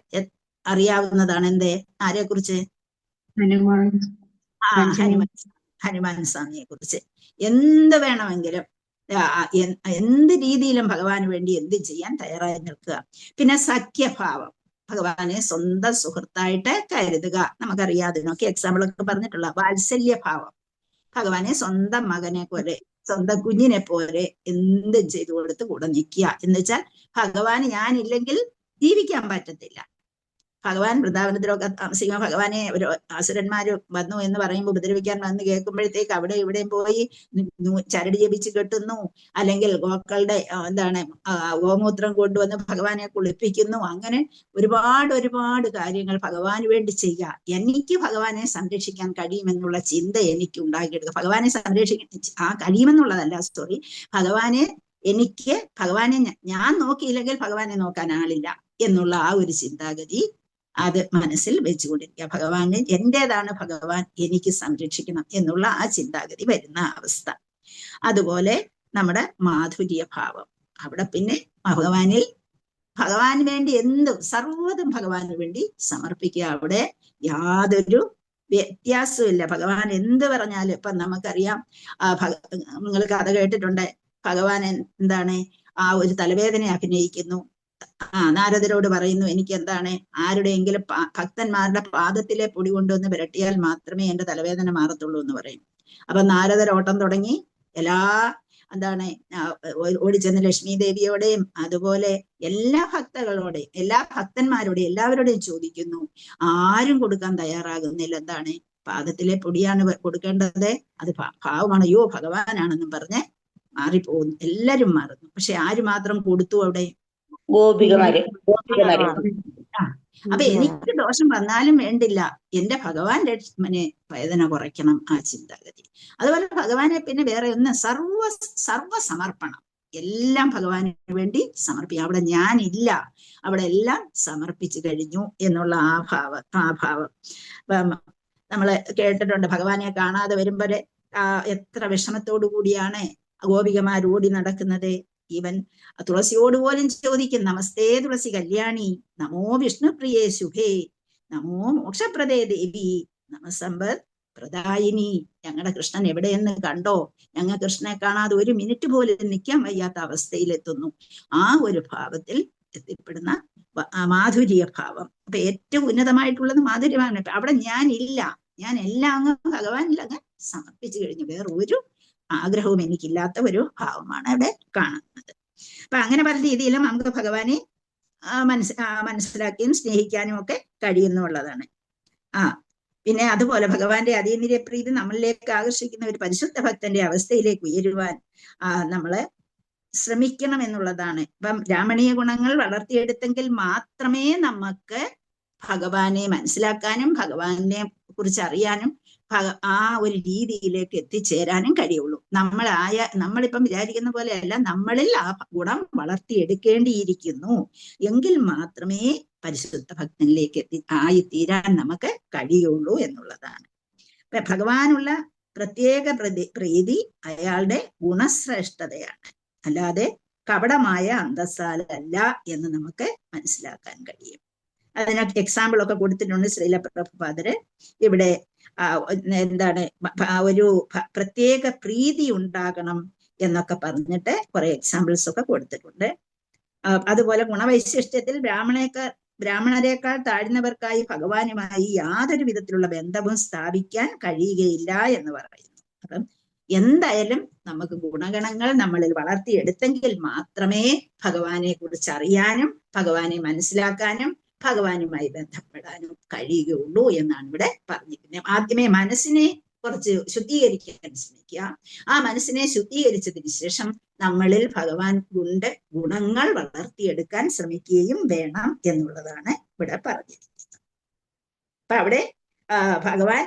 അറിയാവുന്നതാണ്. എന്തേ? ആരെ കുറിച്ച്? ഹനുമാൻ സ്വാമിയെ കുറിച്ച്. എന്ത് വേണമെങ്കിലും, എന്ത് രീതിയിലും ഭഗവാന് വേണ്ടി എന്ത് ചെയ്യാൻ തയ്യാറായി നിൽക്കുക. പിന്നെ സഖ്യഭാവം, ഭഗവാനെ സ്വന്തം സുഹൃത്തായിട്ട് കരുതുക. നമുക്കറിയാം, അതിനൊക്കെ എക്സാമ്പിൾ ഒക്കെ പറഞ്ഞിട്ടുള്ള. വാത്സല്യഭാവം, ഭഗവാനെ സ്വന്തം മകനെ പോലെ, സ്വന്തം കുഞ്ഞിനെ പോലെ എന്തും ചെയ്തു കൊടുത്ത് കൂടെ നിൽക്കുക. എന്ന് വെച്ചാൽ ഭഗവാന് ഞാനില്ലെങ്കിൽ ജീവിക്കാൻ പറ്റത്തില്ല. ഭഗവാൻ വൃന്ദാവനത്തിലൊക്കെ താമസിക്കുമ്പോൾ ഭഗവാനെ ഒരു അസുരന്മാര് വന്നു എന്ന് പറയുമ്പോൾ, ഉപദ്രവിക്കാൻ വന്ന് കേൾക്കുമ്പോഴത്തേക്ക് അവിടെ ഇവിടെയും പോയി ചരട് ജപിച്ച് കെട്ടുന്നു, അല്ലെങ്കിൽ ഗോക്കളുടെ ഗോമൂത്രം കൊണ്ടുവന്ന് ഭഗവാനെ കുളിപ്പിക്കുന്നു. അങ്ങനെ ഒരുപാട് കാര്യങ്ങൾ ഭഗവാന് വേണ്ടി ചെയ്യുക. എനിക്ക് ഭഗവാനെ സംരക്ഷിക്കാൻ കഴിയുമെന്നുള്ള ചിന്ത എനിക്ക് ഉണ്ടാക്കിയെടുക്കുക. ഭഗവാനെ സംരക്ഷിക്കാൻ കഴിയുമെന്നുള്ളതല്ല, സോറി, ഭഗവാനെ ഞാൻ നോക്കിയില്ലെങ്കിൽ ഭഗവാനെ നോക്കാൻ ആളില്ല എന്നുള്ള ആ ഒരു ചിന്താഗതി അത് മനസ്സിൽ വെച്ചുകൊണ്ടിരിക്കുക. ഭഗവാനെ എന്റേതാണ്, ഭഗവാൻ എനിക്ക് സംരക്ഷിക്കണം എന്നുള്ള ആ ചിന്താഗതി വരുന്ന അവസ്ഥ. അതുപോലെ നമ്മുടെ മാധുര്യഭാവം, അവിടെ പിന്നെ ഭഗവാന് വേണ്ടി എന്തും സർവ്വതും ഭഗവാന് വേണ്ടി സമർപ്പിക്കുക. അവിടെ യാതൊരു വ്യത്യാസമില്ല. ഭഗവാൻ എന്ത് പറഞ്ഞാലും, ഇപ്പൊ നമുക്കറിയാം, നിങ്ങൾ കഥ കേട്ടിട്ടുണ്ട്, ഭഗവാൻ എന്താണ് ആ ഒരു തലവേദന അഭിനയിക്കുന്നു. നാരദരോട് പറയുന്നു, എനിക്ക് എന്താണ് ആരുടെയെങ്കിലും ഭക്തന്മാരുടെ പാദത്തിലെ പൊടി കൊണ്ടുവന്ന് വിരട്ടിയാൽ മാത്രമേ എന്റെ തലവേദന മാറത്തുള്ളൂ എന്ന് പറയും. അപ്പൊ നാരദരോട്ടം തുടങ്ങി ഓടിച്ചെന്ന് ലക്ഷ്മി ദേവിയോടെയും അതുപോലെ എല്ലാ ഭക്തന്മാരോടെയും എല്ലാവരോടെയും ചോദിക്കുന്നു. ആരും കൊടുക്കാൻ തയ്യാറാകുന്നില്ല. എന്താണ്? പാദത്തിലെ പൊടിയാണ് കൊടുക്കേണ്ടത്, അത് ഭാവമാണ്, അയ്യോ ഭഗവാനാണെന്നും പറഞ്ഞ് മാറിപ്പോകുന്നു. എല്ലാരും മാറുന്നു. പക്ഷെ ആര് മാത്രം കൊടുത്തു? അവിടെ ഗോപികമാര്. അപ്പൊ എനിക്ക് ദോഷം വന്നാലും വേണ്ടില്ല, എന്റെ ഭഗവാൻ വേദന കുറയ്ക്കണം, ആ ചിന്താഗതി. അതുപോലെ ഭഗവാനെ പിന്നെ വേറെ ഒന്ന്, സർവസമർപ്പണം, എല്ലാം ഭഗവാന് വേണ്ടി സമർപ്പിക്കുക. അവിടെ ഞാനില്ല, അവിടെ എല്ലാം സമർപ്പിച്ചു കഴിഞ്ഞു എന്നുള്ള ആ ഭാവം. നമ്മള് കേട്ടിട്ടുണ്ട്, ഭഗവാനെ കാണാതെ വരുമ്പോഴേ എത്ര വിഷമത്തോടു കൂടിയാണ് ഗോപികമാരോടി നടക്കുന്നത്. ഈവൻ തുളസിയോട് പോലും ചോദിക്കും, നമസ്തേ തുളസി കല്യാണി, നമോ വിഷ്ണുപ്രിയേ ശുഭേ, നമോ മോക്ഷപ്രദേ ദേവി, നമസമ്പത് പ്രദായിനി. ഞങ്ങളുടെ കൃഷ്ണൻ എവിടെയെന്ന് കണ്ടോ? ഞങ്ങൾ കൃഷ്ണനെ കാണാതെ ഒരു മിനിറ്റ് പോലും നിൽക്കാൻ വയ്യാത്ത അവസ്ഥയിലെത്തുന്നു. ആ ഒരു ഭാവത്തിൽ എത്തിപ്പെടുന്ന മാധുര്യഭാവം. അപ്പൊ ഏറ്റവും ഉന്നതമായിട്ടുള്ളത് മാധുര്യമാണ്. അവിടെ ഞാനില്ല, ഞാൻ എല്ലാം അങ്ങ് ഭഗവാനിൽ അങ്ങ് സമർപ്പിച്ചു കഴിഞ്ഞു. വേറൊരു ആഗ്രഹവും എനിക്കില്ലാത്ത ഒരു ഭാവമാണ് അവിടെ കാണുന്നത്. അപ്പൊ അങ്ങനെ പല രീതിയിലും നമുക്ക് ഭഗവാനെ മനസ്സിലാക്കിയും സ്നേഹിക്കാനും ഒക്കെ കഴിയുന്നുള്ളതാണ്. പിന്നെ അതുപോലെ ഭഗവാന്റെ അതീന്ദ്രിയ പ്രീതി നമ്മളിലേക്ക് ആകർഷിക്കുന്ന ഒരു പരിശുദ്ധ ഭക്തന്റെ അവസ്ഥയിലേക്ക് ഉയരുവാൻ നമ്മള് ശ്രമിക്കണം എന്നുള്ളതാണ്. ഇപ്പം ബ്രാഹ്മണീയ ഗുണങ്ങൾ വളർത്തിയെടുത്തെങ്കിൽ മാത്രമേ നമുക്ക് ഭഗവാനെ മനസ്സിലാക്കാനും ഭഗവാനെ കുറിച്ച് അറിയാനും ആ ഒരു രീതിയിലേക്ക് എത്തിച്ചേരാനും കഴിയുള്ളൂ. നമ്മളിപ്പം വിചാരിക്കുന്ന പോലെയല്ല, നമ്മളിൽ ആ ഗുണം വളർത്തിയെടുക്കേണ്ടിയിരിക്കുന്നു. എങ്കിൽ മാത്രമേ പരിശുദ്ധ ഭക്തനിലേക്ക് ആയിത്തീരാൻ നമുക്ക് കഴിയുള്ളൂ എന്നുള്ളതാണ്. ഭഗവാനുള്ള പ്രത്യേക പ്രീതി അയാളുടെ ഗുണശ്രേഷ്ഠതയാണ്. അല്ലാതെ കപടമായ അന്തസ്സാലല്ല എന്ന് നമുക്ക് മനസ്സിലാക്കാൻ കഴിയും. അതിന് എക്സാമ്പിൾ ഒക്കെ കൊടുത്തിട്ടുണ്ട് ശ്രീല പ്രഭുപാദര്. ഇവിടെ എന്താണ് ഒരു പ്രത്യേക പ്രീതി ഉണ്ടാകണം എന്നൊക്കെ പറഞ്ഞിട്ട് കുറെ എക്സാമ്പിൾസ് ഒക്കെ കൊടുത്തിട്ടുണ്ട്. അതുപോലെ ഗുണവൈശിഷ്ട്യത്തിൽ ബ്രാഹ്മണരെക്കാൾ താഴ്ന്നവർക്കായി ഭഗവാനുമായി യാതൊരു വിധത്തിലുള്ള ബന്ധവും സ്ഥാപിക്കാൻ കഴിയുകയില്ല എന്ന് പറയുന്നു. അപ്പം എന്തായാലും നമുക്ക് ഗുണഗണങ്ങൾ നമ്മളിൽ വളർത്തിയെടുത്തെങ്കിൽ മാത്രമേ ഭഗവാനെ കുറിച്ച് അറിയാനും ഭഗവാനെ മനസ്സിലാക്കാനും ഭഗവാനുമായി ബന്ധപ്പെടാനും കഴിയുകയുള്ളൂ എന്നാണ് ഇവിടെ പറഞ്ഞിരിക്കുന്നത്. ആദ്യമേ മനസ്സിനെ കുറച്ച് ശുദ്ധീകരിക്കാൻ ശ്രമിക്കുക. ആ മനസ്സിനെ ശുദ്ധീകരിച്ചതിന് ശേഷം നമ്മളിൽ ഭഗവാൻ കൊണ്ട് ഗുണങ്ങൾ വളർത്തിയെടുക്കാൻ ശ്രമിക്കുകയും വേണം എന്നുള്ളതാണ് ഇവിടെ പറഞ്ഞിരിക്കുന്നത്. അപ്പൊ അവിടെ ഭഗവാൻ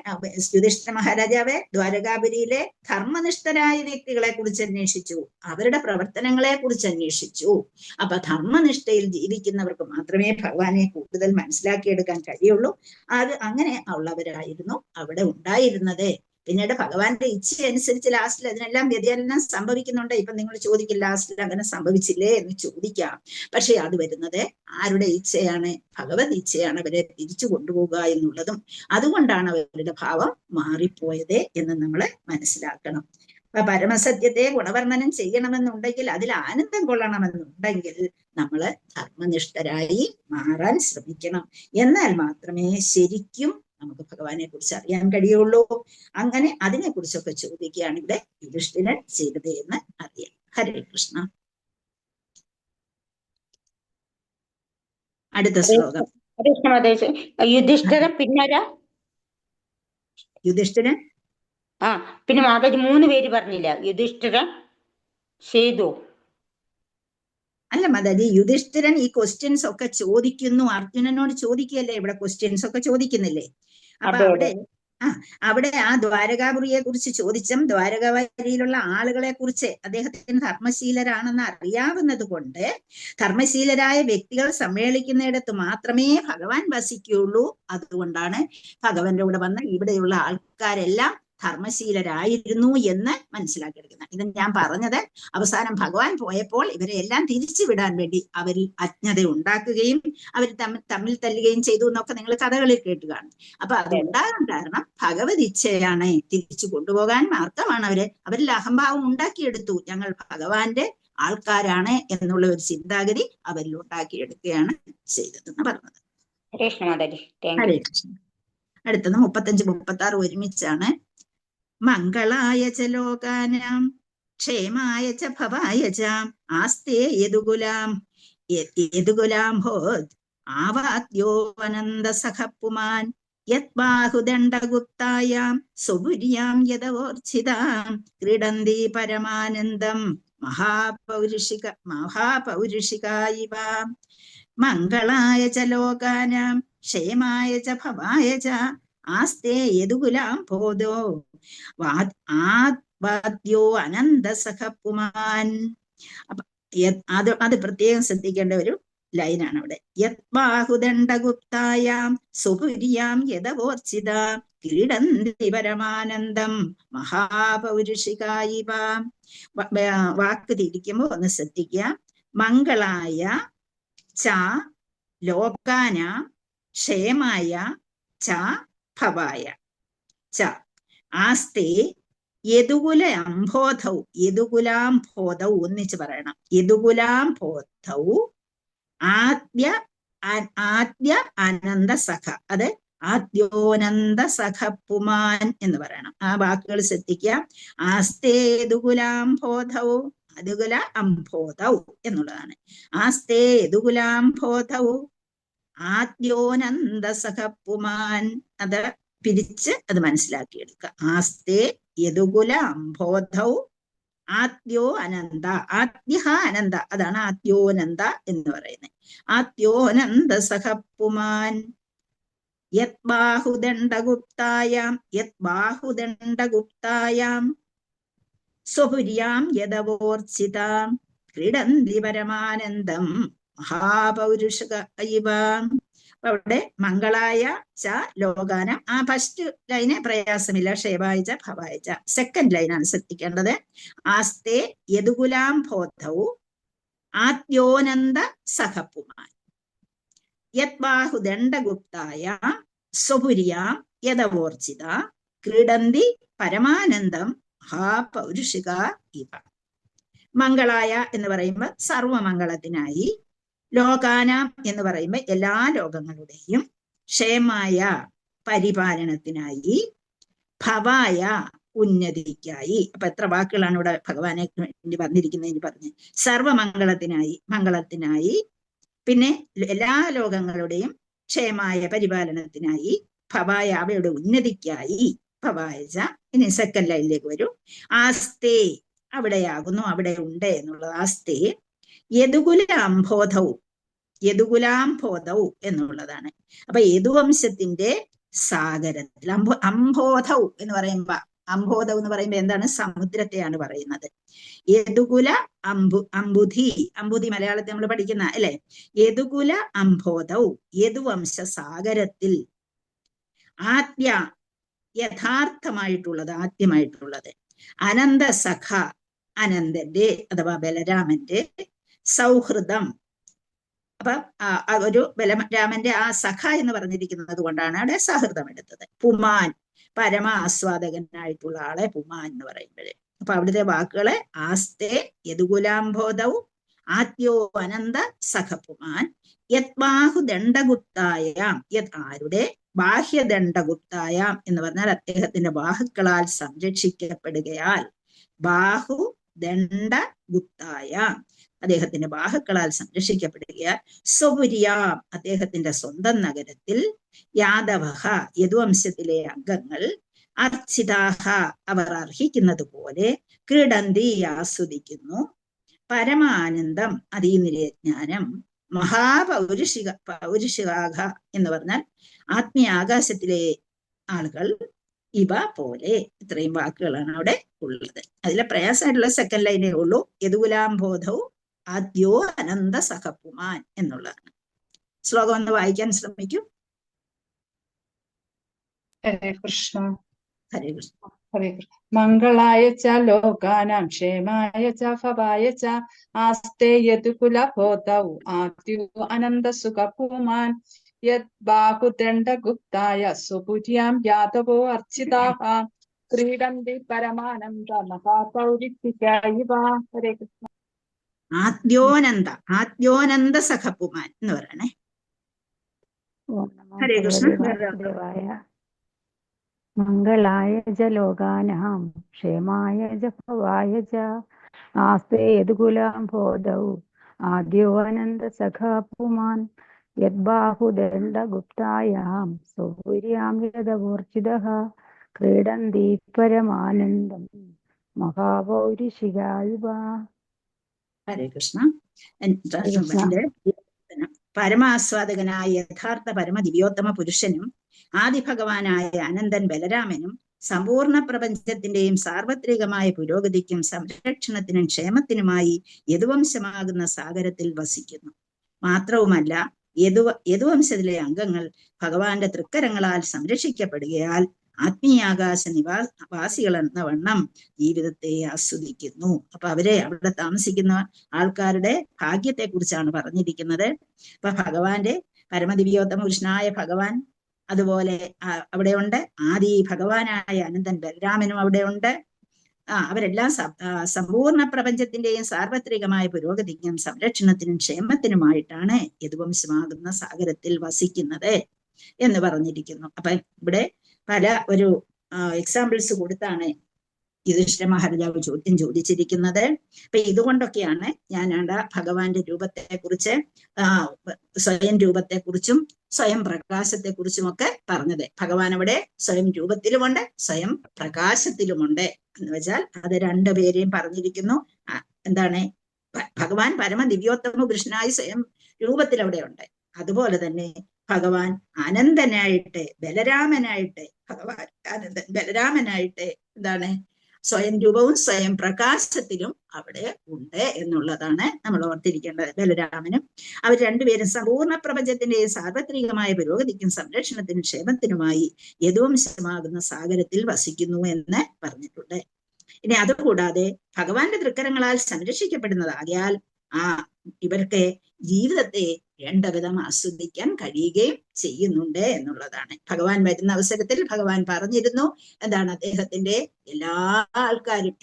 യുധിഷ്ഠിര മഹാരാജാവ് ദ്വാരകാപുരിയിലെ ധർമ്മനിഷ്ഠരായ വ്യക്തികളെ കുറിച്ച് അന്വേഷിച്ചു, അവരുടെ പ്രവർത്തനങ്ങളെ കുറിച്ച് അന്വേഷിച്ചു. അപ്പൊ ധർമ്മനിഷ്ഠയിൽ ജീവിക്കുന്നവർക്ക് മാത്രമേ ഭഗവാനെ കൂടുതൽ മനസ്സിലാക്കിയെടുക്കാൻ കഴിയുള്ളൂ. അത് അങ്ങനെ ഉള്ളവരായിരുന്നു അവിടെ ഉണ്ടായിരുന്നത്. പിന്നീട് ഭഗവാന്റെ ഇച്ഛ അനുസരിച്ച് ലാസ്റ്റിൽ അതിനെല്ലാം വ്യതിയാനം സംഭവിക്കുന്നുണ്ട്. ഇപ്പൊ നിങ്ങൾ ചോദിക്കും ലാസ്റ്റിൽ അങ്ങനെ സംഭവിച്ചില്ലേ എന്ന് ചോദിക്കാം. പക്ഷെ അത് വരുന്നത് ആരുടെ ഇച്ഛയാണ്? ഭഗവത് ഇച്ഛയാണ് അവരെ തിരിച്ചു കൊണ്ടുപോകുക എന്നുള്ളതും അതുകൊണ്ടാണ് അവരുടെ ഭാവം മാറിപ്പോയത് എന്ന് നമ്മൾ മനസ്സിലാക്കണം. അപ്പൊ പരമസത്യത്തെ ഗുണവർണ്ണനം ചെയ്യണമെന്നുണ്ടെങ്കിൽ അതിൽ ആനന്ദം കൊള്ളണമെന്നുണ്ടെങ്കിൽ നമ്മള് ധർമ്മനിഷ്ഠരായി മാറാൻ ശ്രമിക്കണം. എന്നാൽ മാത്രമേ ശരിക്കും നമുക്ക് ഭഗവാനെ കുറിച്ച് അറിയാൻ കഴിയുള്ളൂ. അങ്ങനെ അതിനെ കുറിച്ചൊക്കെ ചോദിക്കുകയാണ് ഇവിടെ യുധിഷ്ഠിരൻ ചെയ്തത് എന്ന് അറിയാം. ഹരേ കൃഷ്ണ. അടുത്ത ശ്ലോകം. യുധിഷ്ഠിരൻ പിന്നരാ? യുധിഷ്ഠിരൻ പിന്നെ മാതാജി 3 പേര് പറഞ്ഞില്ല. യുധിഷ്ഠിരൻ, സേതു. അല്ല മാതാജി, യുധിഷ്ഠിരൻ ഈ ക്വസ്റ്റ്യൻസ് ഒക്കെ ചോദിക്കുന്നു, അർജുനനോട് ചോദിക്കുകയല്ലേ ഇവിടെ ക്വസ്റ്റ്യൻസ് ഒക്കെ ചോദിക്കുന്നില്ലേ? അപ്പൊ അവിടെ ആ ദ്വാരകാപുരിയെ കുറിച്ച് ചോദിച്ചും ദ്വാരകാപുരിയിലുള്ള ആളുകളെ കുറിച്ച് അദ്ദേഹത്തിന് ധർമ്മശീലരാണെന്ന് അറിയാവുന്നത് കൊണ്ട് ധർമ്മശീലരായ വ്യക്തികൾ സമ്മേളിക്കുന്നിടത്ത് മാത്രമേ ഭഗവാൻ വസിക്കുകയുള്ളൂ. അതുകൊണ്ടാണ് ഭഗവാന്റെ കൂടെ വന്ന ഇവിടെയുള്ള ആൾക്കാരെല്ലാം ധർമ്മശീലരായിരുന്നു എന്ന് മനസ്സിലാക്കിയെടുക്കുന്നത്. ഇത് ഞാൻ പറഞ്ഞത് അവസാനം ഭഗവാൻ പോയപ്പോൾ ഇവരെ എല്ലാം തിരിച്ചു വിടാൻ വേണ്ടി അവരിൽ അജ്ഞത ഉണ്ടാക്കുകയും അവർ തമ്മിൽ തല്ലുകയും ചെയ്തു എന്നൊക്കെ നിങ്ങൾ കഥകളിൽ കേട്ട് കാണും. അപ്പൊ അത് ഉണ്ടാകാൻ കാരണം ഭഗവത് ഇച്ഛയാണ്. തിരിച്ചു കൊണ്ടുപോകാൻ മാർഗമാണ് അവരിൽ അഹംഭാവം ഉണ്ടാക്കിയെടുത്തു. ഞങ്ങൾ ഭഗവാന്റെ ആൾക്കാരാണ് എന്നുള്ള ഒരു ചിന്താഗതി അവരിൽ ഉണ്ടാക്കിയെടുക്കുകയാണ് ചെയ്തതെന്ന് പറഞ്ഞത്. ഹരേ കൃഷ്ണ. അടുത്തത് 35-36 ഒരുമിച്ചാണ്. മംഗളായ ച ലോകാനാം ക്ഷേമായ ച ഭവായ ച ആസ്തേ യദുകുലാം ഭോത് ആവാദ്യോ അനന്ത സഖ പുമാൻ യത് ബാഹുദണ്ഡഗുപ്തായാം സുപുര്യാം യദവോർച്ഛിതാം ക്രീഡന്തി പരമാനന്ദം മഹാപൗരുഷികായിവ. മംഗളായ ച ലോകാനാം ക്ഷേമായ ച ഭവായ ച ആസ്തേ യദുകുലാം ഭോദോ വാദ്യോ അനന്ത സഖ പുമാൻ. അത് പ്രത്യേകം ശ്രദ്ധിക്കേണ്ട ഒരു ലൈനാണ് അവിടെ. യത് ബാഹുദണ്ഡഗുപ്തായാം സുപുര്യാം യദവോർച്ഛിത ക്രീഡന്തി പരമാനന്ദം മഹാപൗരുഷികായിവ. വാക്ക് തിരിക്കുമ്പോ ഒന്ന് ശ്രദ്ധിക്കുക. മംഗളായ ച ലോകാനാം ക്ഷേമായ ച ഭവായ ച ആസ്തേ യദുകുലാം ഭോധൗ ഒന്നിച്ച് പറയണം. യദുകുലാം ഭോധൗ ആദ്യ അനന്ത സഖ, അത് ആദ്യോനന്ദ സഖ പുമാൻ എന്ന് പറയണം. ആ വാക്കുകൾ ശ്രദ്ധിക്കുക. ആസ്തേ യദുകുലാം ഭോധൗ, അതുകുല അംഭോധൗ എന്നുള്ളതാണ്. ആസ്തേ യദുകുലാം ഭോധൗ ആദ്യോനന്ദ സഖ പുമാൻ. അത് പിരിച്ച് അത് മനസ്സിലാക്കിയെടുക്കുക. ആസ്തേ യദുകുല അംഭോധൗ ആദ്യോ അനന്ത. ആദ്യ അനന്ത, അതാണ് ആദ്യോനന്ദ എന്ന് പറയുന്നത്. ആദ്യോനന്ദ സഖ പുമാൻ യത് ബാഹുദണ്ഡഗുപ്തായാം സ്വപുര്യാം യദവോർച്ഛിതാം ക്രീഡന്തി പരമാനന്ദം മഹാപൗരുഷിക ഇവ. അവിടെ മംഗളായ ച ലോകാനം, ആ ഫസ്റ്റ് ലൈന് പ്രയാസമില്ല, ക്ഷേമായ ച ഭവായ ച. സെക്കൻഡ് ലൈനാണ് ശ്രദ്ധിക്കേണ്ടത്. ആസ്തേ യദുകുലാം ബോധൗ ആദ്യോനന്ദ സഹപുമാൻ യത് ബാഹുദണ്ഡഗുപ്തായ സ്വപുര്യാം യദവോർജിത ക്രീഡന്തി പരമാനന്ദം ഹാ പൗരുഷിക ഇവ. മംഗളായ എന്ന് പറയുമ്പോൾ സർവമംഗളത്തിനായി, ലോകാനാം എന്ന് പറയുമ്പോൾ എല്ലാ ലോകങ്ങളുടെയും, ക്ഷേമായ പരിപാലനത്തിനായി, ഭവായ ഉന്നതിക്കായി. അപ്പൊ എത്ര വാക്കുകളാണ് ഇവിടെ ഭഗവാനെ വേണ്ടി വന്നിരിക്കുന്നതിന് പറഞ്ഞ്. സർവമംഗളത്തിനായി, മംഗളത്തിനായി, പിന്നെ എല്ലാ ലോകങ്ങളുടെയും ക്ഷേമായ പരിപാലനത്തിനായി, ഭവായ അവയുടെ ഉന്നതിക്കായി, ഭവായജ. ഇനി സെക്കൻഡ് ലൈനിലേക്ക് വരൂ. ആസ്തേ അവിടെയാകുന്നു, അവിടെ ഉണ്ട് എന്നുള്ളത്. ആസ്തേ യദുകുലാംബോധൗ, യദുകുലാംബോധൗ എന്നുള്ളതാണ്. അപ്പൊ യദുവംശത്തിന്റെ സാഗരത്തിൽ, അംബോധൗ എന്ന് പറയുമ്പോ, അംബോധം എന്ന് പറയുമ്പോ എന്താണ്? സമുദ്രത്തെയാണ് പറയുന്നത്. യദുകുല അംബുധി, അംബുധി മലയാളത്തിൽ നമ്മൾ പഠിക്കുന്ന അല്ലെ. യദുകുല അംബോധൗ, യദുവംശ സാഗരത്തിൽ, ആദ്യ യഥാർത്ഥമായിട്ടുള്ളത്, ആദ്യമായിട്ടുള്ളത്, അനന്ത സഖ അനന്തന്റെ അഥവാ ബലരാമന്റെ സൗഹൃദം. അപ്പൊ ഒരു ബലരാമന്റെ ആ സഖ എന്ന് പറഞ്ഞിരിക്കുന്നത് കൊണ്ടാണ് അവിടെ സൗഹൃദം എടുത്തത്. പുമാൻ, പരമ ആസ്വാദകനായിട്ടുള്ള ആളെ പുമാൻ എന്ന് പറയുമ്പോഴേ. അപ്പൊ അവിടുത്തെ വാക്കുകളെ ആസ്തേ യദുകുലാംബോധൗ ആദ്യോ അനന്ത സഖപുമാൻ യത് ബാഹുദണ്ഡഗുപ്തായാം, യത് ആരുടെ, ബാഹ്യദണ്ഡഗുപ്തായാം എന്ന് പറഞ്ഞാൽ അദ്ദേഹത്തിന്റെ ബാഹുക്കളാൽ സംരക്ഷിക്കപ്പെടുകയാൽ, ബാഹുദണ്ഡഗുപ്തായാം അദ്ദേഹത്തിന്റെ ബാഹുക്കളാൽ സംരക്ഷിക്കപ്പെടുകയാൽ, സ്വപുര്യാം അദ്ദേഹത്തിന്റെ സ്വന്തം നഗരത്തിൽ, യാദവഹ യദുവംശത്തിലെ അംഗങ്ങൾ, അർച്ചിതാഹ അവർ അർഹിക്കുന്നത് പോലെ, ക്രീഡന്തി ആസ്വദിക്കുന്നു, പരമാനന്ദം അതീന്ദ്രിയജ്ഞാനം, പൗരുഷികാഘ എന്ന് പറഞ്ഞാൽ ആത്മീയ ആകാശത്തിലെ ആളുകൾ, ഇവ പോലെ. ഇത്രയും വാക്കുകളാണ് അവിടെ ഉള്ളത്. അതിലെ പ്രയാസമായിട്ടുള്ള സെക്കൻഡ് ലൈനേ ഉള്ളൂ. യദുകുലാംബോധൗ ആദ്യോ അനന്ത സഹപുമാൻ എന്നുള്ളതാണ്. ശ്ലോകം ഒന്ന് വായിക്കാൻ ശ്രമിക്കൂ. ഹരേ കൃഷ്ണ. ഹരേ കൃഷ്ണ. ഹരേ കൃഷ്ണ. മംഗളായ ച ലോകാനാം ക്ഷേമായ ച ഭവായ ച ആസ്തേ യദുകുലബോധൗ ആദ്യോ അനന്ത സുഖപുമാൻ യത് ബാഹുദണ്ഡഗുപ്തായ സ്വപുര്യാം യാദവോ അർച്ചിതാഃ ക്രീഡന്തി പരമാനന്ദ മഹാപൗരിഷ്ഠികായിവ. ഹരേ കൃഷ്ണ. ആദ്യോനന്ദ സഖപുമാൻ എന്ന് പറയണേ. ഹരേ കൃഷ്ണ. മംഗളായ ച ലോകാനാം ക്ഷേമായ ച ഭവായ ച ആസ്തേ യദുകുലാംബോധൗ ആദ്യോ അനന്ത സഖപുമാൻ യത് ബാഹുദണ്ഡഗുപ്തായാം സ്വപുര്യാം യദവോർജിതഃ ക്രീഡന്തി പരമാനന്ദം മഹാപൗരുഷികായിവ. ഹരേ കൃഷ്ണ. പരമാസ്വാദകനായ യഥാർത്ഥ പരമദിവ്യോത്തമ പുരുഷനും ആദിഭഗവാനായ അനന്തൻ ബലരാമനും സമ്പൂർണ്ണ പ്രപഞ്ചത്തിന്റെയും സാർവത്രികമായ പുരോഗതിക്കും സംരക്ഷണത്തിനും ക്ഷേമത്തിനുമായി യദുവംശമാകുന്ന സാഗരത്തിൽ വസിക്കുന്നു. മാത്രവുമല്ല, യദുവംശത്തിലെ അംഗങ്ങൾ ഭഗവാന്റെ തൃക്കരങ്ങളാൽ സംരക്ഷിക്കപ്പെടുകയാൽ ആത്മീയാകാശ വാസികൾ എന്ന വണ്ണം ജീവിതത്തെ ആസ്വദിക്കുന്നു. അപ്പൊ അവിടെ താമസിക്കുന്ന ആൾക്കാരുടെ ഭാഗ്യത്തെ കുറിച്ചാണ് പറഞ്ഞിരിക്കുന്നത്. അപ്പൊ ഭഗവാന്റെ പരമദിവ്യോത്തമ കൃഷ്ണനായ ഭഗവാൻ അതുപോലെ അവിടെയുണ്ട്. ആദി ഭഗവാനായ അനന്തൻ ബലരാമനും അവിടെയുണ്ട്. അവരെല്ലാം സമ്പൂർണ്ണ പ്രപഞ്ചത്തിന്റെയും സാർവത്രികമായ പുരോഗതിക്കും സംരക്ഷണത്തിനും ക്ഷേമത്തിനുമായിട്ടാണ് യദുവംശമാകുന്ന സാഗരത്തിൽ വസിക്കുന്നത് എന്ന് പറഞ്ഞിരിക്കുന്നു. അപ്പൊ ഇവിടെ പല ഒരു എക്സാമ്പിൾസ് കൊടുത്താണ് യുധിഷ്ഠിര മഹാരാജാവ് ചോദ്യം ചോദിച്ചിരിക്കുന്നത്. അപ്പൊ ഇതുകൊണ്ടൊക്കെയാണ് ഞാൻ ഭഗവാന്റെ രൂപത്തെക്കുറിച്ച്, സ്വയം രൂപത്തെക്കുറിച്ചും സ്വയം പ്രകാശത്തെക്കുറിച്ചും ഒക്കെ പറഞ്ഞത്. ഭഗവാൻ അവിടെ സ്വയം രൂപത്തിലുമുണ്ട്, സ്വയം പ്രകാശത്തിലുമുണ്ട് എന്ന് വെച്ചാൽ അത് രണ്ടുപേരെയും പറഞ്ഞിരിക്കുന്നു. എന്താണ്, ഭഗവാൻ പരമദിവ്യോത്തമ കൃഷ്ണനായി സ്വയം രൂപത്തിൽ അവിടെ ഉണ്ട്. അതുപോലെ തന്നെ ഭഗവാൻ അനന്തനായിട്ട് ബലരാമനായിട്ട്, ഭഗവാൻ അനന്തൻ ബലരാമനായിട്ട് എന്താണ് സ്വയം രൂപവും സ്വയം പ്രകാശത്തിലും അവിടെ ഉണ്ട് എന്നുള്ളതാണ് നമ്മൾ ഓർത്തിരിക്കേണ്ടത്. ബലരാമനും അവർ രണ്ടുപേരും സമ്പൂർണ്ണ പ്രപഞ്ചത്തിന്റെ സാർവത്രികമായ പുരോഗതിക്കും സംരക്ഷണത്തിനും ക്ഷേമത്തിനുമായി യദുവംശമാകുന്ന സാഗരത്തിൽ വസിക്കുന്നു എന്ന് പറഞ്ഞിട്ടുണ്ട്. ഇനി അതുകൂടാതെ ഭഗവാന്റെ തൃക്കരങ്ങളാൽ സംരക്ഷിക്കപ്പെടുന്നതാകിയാൽ ഇവർക്ക് ജീവിതത്തെ രണ്ടവിധം ആസ്വദിക്കാൻ കഴിയുകയും ചെയ്യുന്നുണ്ട് എന്നുള്ളതാണ്. ഭഗവാൻ വരുന്ന അവസരത്തിൽ ഭഗവാൻ പറഞ്ഞിരുന്നു എന്താണ്, അദ്ദേഹത്തിന്റെ എല്ലാ ആൾക്കാരും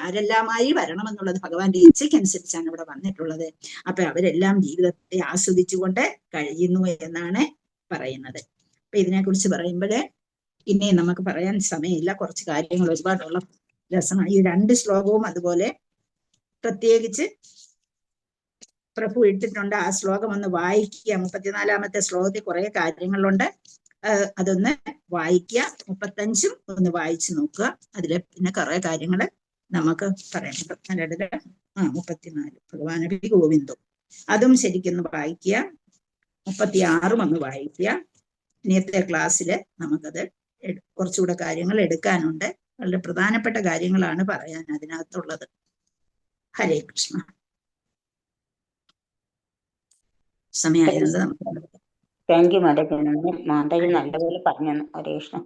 ആരെല്ലാമായി വരണമെന്നുള്ളത് ഭഗവാന്റെ ഇച്ഛയ്ക്കനുസരിച്ചാണ് ഇവിടെ വന്നിട്ടുള്ളത്. അപ്പൊ അവരെല്ലാം ജീവിതത്തെ ആസ്വദിച്ചുകൊണ്ട് കഴിയുന്നു എന്നാണ് പറയുന്നത്. അപ്പൊ ഇതിനെക്കുറിച്ച് പറയുമ്പോഴേ ഇനിയും നമുക്ക് പറയാൻ സമയമില്ല, കുറച്ച് കാര്യങ്ങൾ ഒരുപാടുള്ള രസമാണ്. ഈ 2 ശ്ലോകവും അതുപോലെ പ്രത്യേകിച്ച് പ്രഭു ഇട്ടിട്ടുണ്ട്. ആ ശ്ലോകം ഒന്ന് വായിക്കുക. 34-ാമത്തെ ശ്ലോകത്തിൽ കുറെ കാര്യങ്ങളുണ്ട്, അതൊന്ന് വായിക്കുക. 35 ഒന്ന് വായിച്ചു നോക്കുക. അതില് പിന്നെ കുറെ കാര്യങ്ങൾ നമുക്ക് പറയണം. 34 ഭഗവാനപി ഗോവിന്ദോ അതും ശരിക്കൊന്ന് വായിക്കുക. 36 ഒന്ന് വായിക്കുക. ഇന്നത്തെ ക്ലാസ്സിൽ നമുക്കത് കുറച്ചുകൂടെ കാര്യങ്ങൾ എടുക്കാനുണ്ട്. വളരെ പ്രധാനപ്പെട്ട കാര്യങ്ങളാണ് പറയാൻ അതിനകത്തുള്ളത്. ഹരേ കൃഷ്ണ. സമയമായത് നമുക്ക് താങ്ക് യു മാതാജി. മാതാജി നല്ലപോലെ പറഞ്ഞു. ഹരേ കൃഷ്ണ.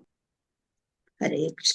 ഹരേ കൃഷ്ണ.